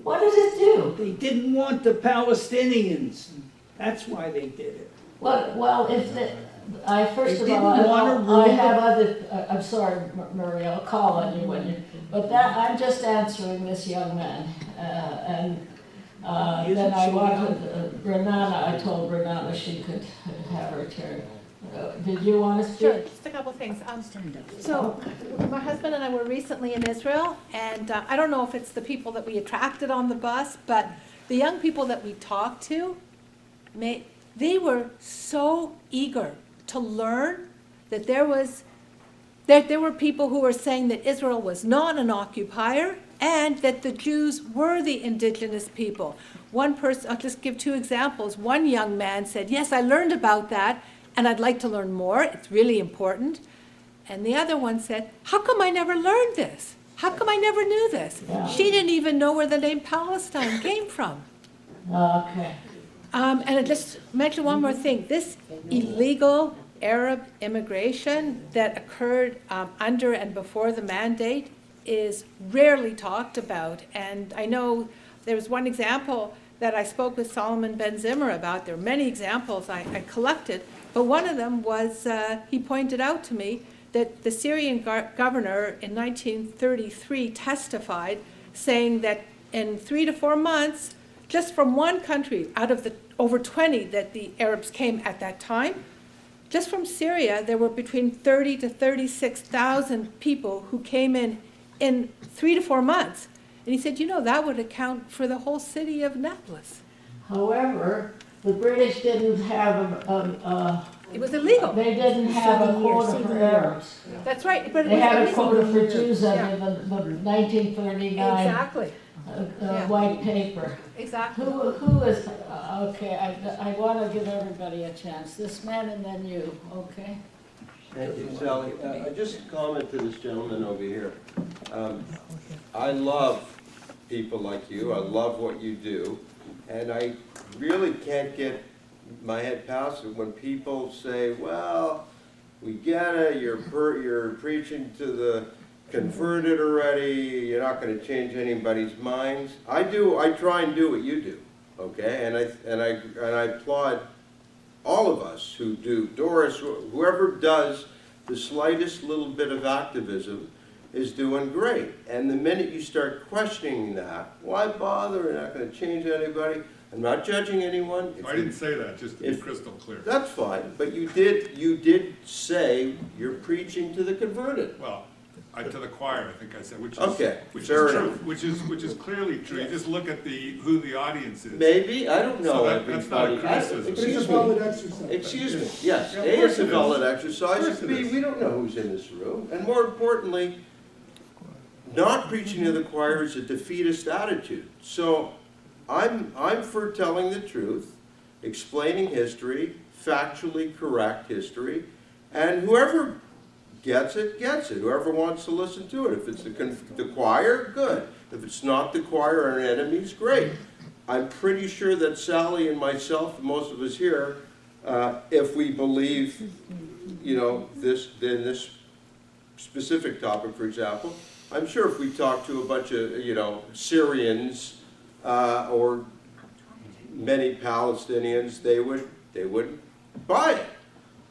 E: What does it do?
O: They didn't want the Palestinians. That's why they did it.
E: Well, if first of all, I'm sorry, Murray, I'll call on you when you, but I'm just answering this young man, and then I wanted Renana. I told Renana she could have her turn. Did you want to speak?
P: Sure, just a couple things. So, my husband and I were recently in Israel, and I don't know if it's the people that we attracted on the bus, but the young people that we talked to, they were so eager to learn that there were people who were saying that Israel was not an occupier and that the Jews were the indigenous people. One person, I'll just give two examples. One young man said, yes, I learned about that and I'd like to learn more. It's really important. And the other one said, how come I never learned this? How come I never knew this?
E: Yeah.
P: She didn't even know where the name Palestine came from.
E: Okay.
P: And I just mention one more thing. This illegal Arab immigration that occurred under and before the mandate is rarely talked about. And I know there was one example that I spoke with Solomon Ben Zimmer about. There are many examples I collected, but one of them was he pointed out to me that the Syrian governor in 1933 testified saying that in 3 to 4 months, just from one country out of the over 20 that the Arabs came at that time, just from Syria, there were between 30 to 36,000 people who came in 3 to 4 months. And he said, that would account for the whole city of Nablus.
E: However, the British didn't have
P: it was illegal.
E: They didn't have a quota for Arabs.
P: That's right. But
E: they had a quota for Jews under the 1939
P: exactly.
E: White paper.
P: Exactly.
E: Who is, okay, I want to give everybody a chance. This man and then you, okay?
Q: Thank you, Sally. I just comment to this gentleman over here. I love people like you. I love what you do. And I really can't get my head past it when people say, well, we get it, you're preaching to the converted already, you're not going to change anybody's minds. I try and do what you do, okay? And I applaud all of us who do. Doris, whoever does the slightest little bit of activism is doing great. And the minute you start questioning that, why bother? We're not going to change anybody. I'm not judging anyone.
M: I didn't say that, just to be crystal clear.
Q: That's fine, but you did say you're preaching to the converted.
M: Well, to the choir, I think I said, which is
Q: okay,
M: which
Q: fair
M: is true,
Q: enough.
M: which is clearly true. You just look at who the audience is.
Q: Maybe, I don't know.
M: So that's not a criticism.
Q: Excuse me. Yes, A, it's a valid exercise. B, we don't know who's in this room, and more importantly, not preaching to the choir is a defeatist attitude. So I'm for telling the truth, explaining history, factually correct history, and whoever gets it, gets it. Whoever wants to listen to it. If it's the choir, good. If it's not the choir or enemies, great. I'm pretty sure that Sally and myself, and most of us here, if we believe, this specific topic, for example, I'm sure if we talk to a bunch of, Syrians or many Palestinians, they wouldn't buy it.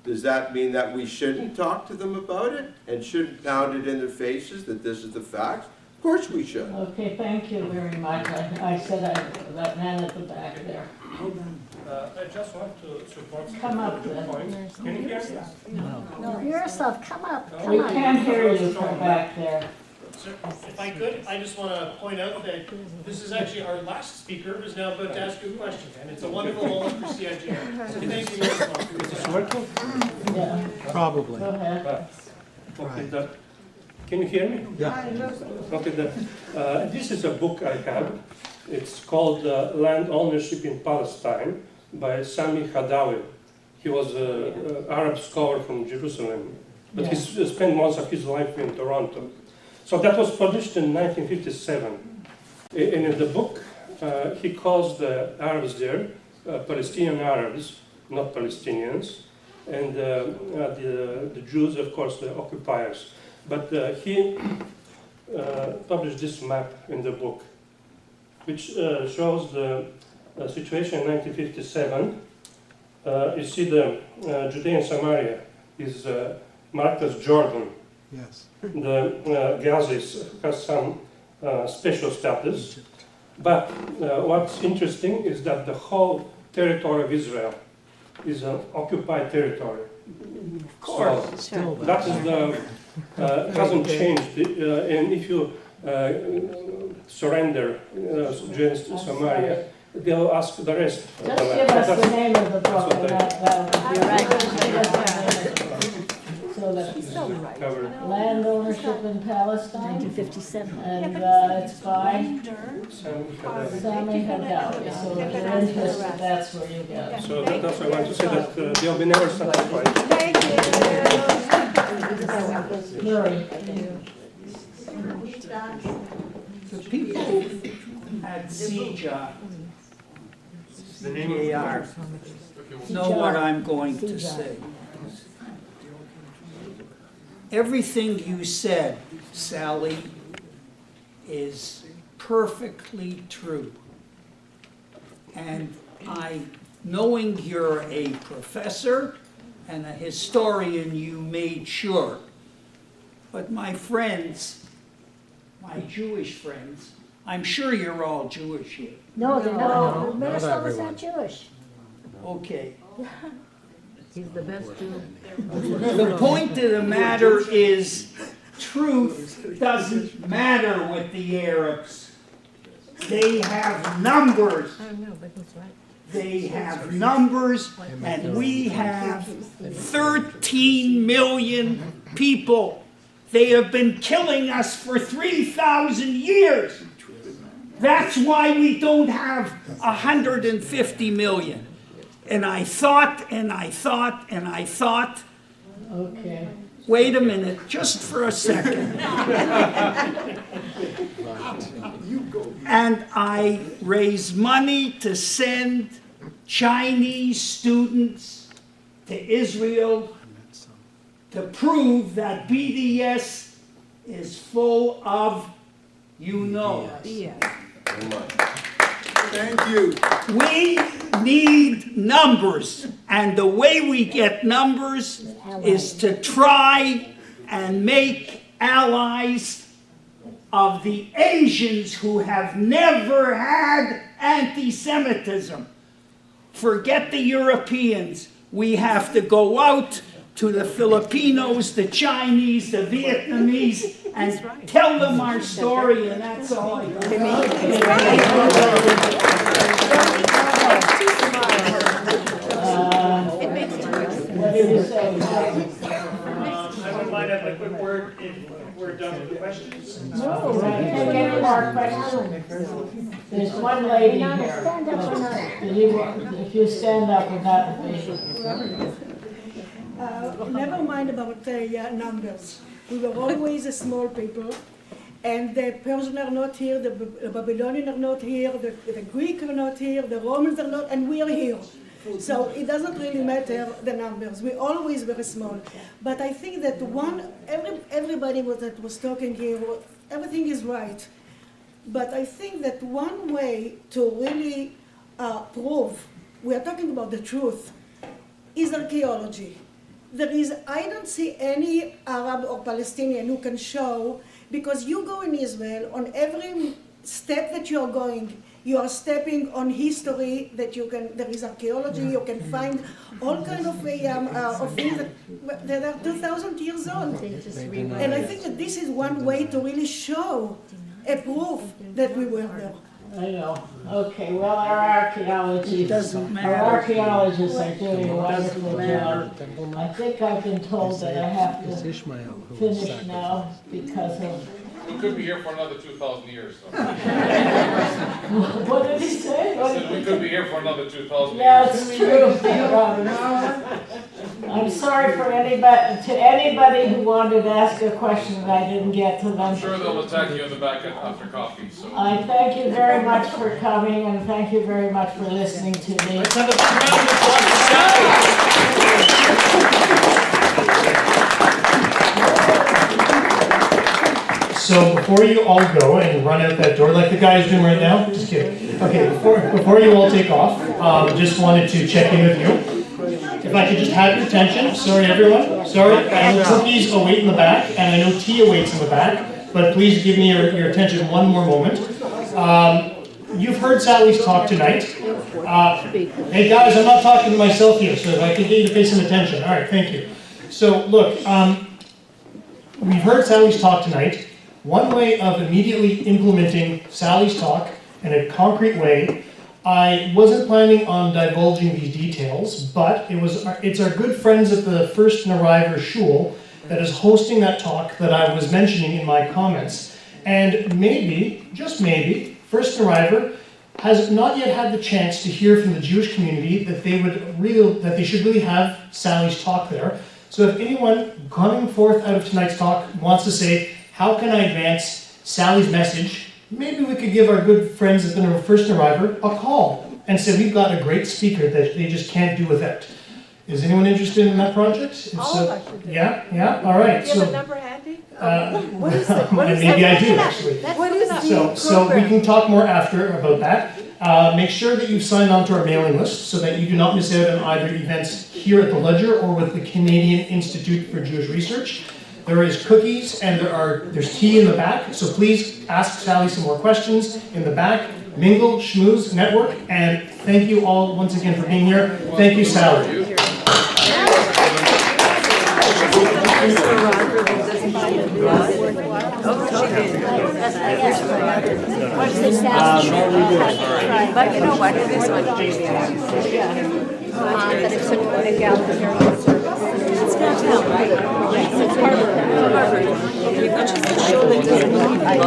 Q: Does that mean that we shouldn't talk to them about it and shouldn't pound it in their faces that this is the facts? Of course we should.
E: Okay, thank you very much. I said that man at the back there.
R: I just want to support
E: Come up
R: the
E: then.
R: point. Can you hear me?
D: No, yourself, come up, come
E: We
D: up.
E: can't hear you from back there.
A: Sir, if I could, I just want to point out that this is actually our last speaker who's now about to ask you a question, and it's a wonderful moment for CIJR. So thank you very much for this.
R: Working?
E: Yeah.
L: Probably.
E: Go ahead.
R: Okay, can you hear me?
L: Yeah.
R: Okay, this is a book I have. It's called Land Ownership in Palestine by Sami Hadawi. He was an Arab scholar from Jerusalem, but he spent most of his life in Toronto. So that was published in 1957. And in the book, he calls the Arabs there Palestinian Arabs, not Palestinians, and the Jews, of course, the occupiers. But he published this map in the book, which shows the situation in 1957. You see the Judea and Samaria is marked as Jordan.
L: Yes.
R: The Gaza has some special status. But what's interesting is that the whole territory of Israel is an occupied territory.
L: Of course.
R: So that is the hasn't changed. And if you surrender Judea and Samaria, they'll ask the rest.
E: Just give us the name of the book, and that would be right. So that land ownership in Palestine. 1957. And it's by Sami Hadawi. So if you're interested, that's where you get it.
R: So that's why I want to say that they'll be never satisfied.
E: Thank you. Murray.
O: The people at CIJR, know what I'm going to say. Everything you said, Sally, is perfectly true. And knowing you're a professor and a historian, you made sure. But my friends, my Jewish friends, I'm sure you're all Jewish here.
D: No, they're not.
L: Not
D: Minnesota's
L: everyone.
D: not Jewish.
O: Okay.
G: He's the best Jew.
O: The point of the matter is, truth doesn't matter with the Arabs. They have numbers.
G: I don't know, but he's right.
O: They have numbers, and we have 13 million people. They have been killing us for 3,000 years. That's why we don't have 150 million. And I thought,
E: Okay.
O: wait a minute, just for a second. And I raise money to send Chinese students to Israel to prove that BDS is full of
F: Thank you.
O: We need numbers, and the way we get numbers is to try and make allies of the Asians who have never had anti-Semitism. Forget the Europeans. We have to go out to the Filipinos, the Chinese, the Vietnamese, and tell them our story, and that's all I
A: What did you say? I would mind having a quick word
O: done with questions?
E: No, we can't get any more questions. There's one lady here.
D: Stand up or not?
E: If you stand up, would that be?
G: Never mind about the numbers. We were always a small people, and the Persians are not here, the Babylonians are not here, the Greeks are not here, the Romans are not, and we are here. So it doesn't really matter the numbers. We always were small. But I think that everybody that was talking here, everything is right. But I think that one way to really prove we are talking about the truth is archaeology. I don't see any Arab or Palestinian who can show, because you go in Israel, on every step that you are going, you are stepping on history that there is archaeology, you can find all kind of things that are 2,000 years old. And I think that this is one way to really show a proof that we were there.
E: I know. Okay, well, our archaeologists are doing a wonderful job. I think I've been told that I have to finish now because of...
B: We could be here for another 2,000 years. So.
E: What did he say?
B: I said we could be here for another 2,000 years.
E: Yeah, it's true. I'm sorry for anybody who wanted to ask a question that I didn't get to them.
B: I'm sure they'll attack you in the back after coffee. So.
E: I thank you very much for coming, and thank you very much for listening to me.
B: Let's have a round of applause for Sally.
A: So before you all go and run out that door like the guy's doing right now, just kidding. Okay, before you all take off, just wanted to check in with you. If I could just have your attention, sorry everyone, sorry. I know cookies await in the back, and I know tea awaits in the back, but please give me your attention one more moment. You've heard Sally's talk tonight. Hey guys, I'm not talking to myself here, so if I could get you to pay some attention. All right, thank you. So look, we've heard Sally's talk tonight. One way of immediately implementing Sally's talk in a concrete way, I wasn't planning on divulging these details, but it's our good friends at the First Nariver Shul that is hosting that talk that I was mentioning in my comments. And maybe, just maybe, First Nariver has not yet had the chance to hear from the Jewish community that they should really have Sally's talk there. So if anyone coming forth out of tonight's talk wants to say, how can I advance Sally's message? Maybe we could give our good friends at the First Nariver a call and say we've got a great speaker that they just can't do without. Is anyone interested in that project? If so, yeah, all right.
P: Do you have a number handy?
A: What is it? Maybe I do actually.
P: What is the
A: So we can talk more after about that. Make sure that you've signed on to our mailing list so that you do not miss out on either events here at the Lodzer or with the Canadian Institute for Jewish Research. There is cookies and there's tea in the back, so please ask Sally some more questions in the back. Mingle, schmooze, network, and thank you all once again for being here. Thank you, Sally.
S: But you know what? It is what it is. It's downtown, right? It's Harvard. You go to the show that doesn't look like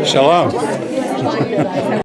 Q: Shalom.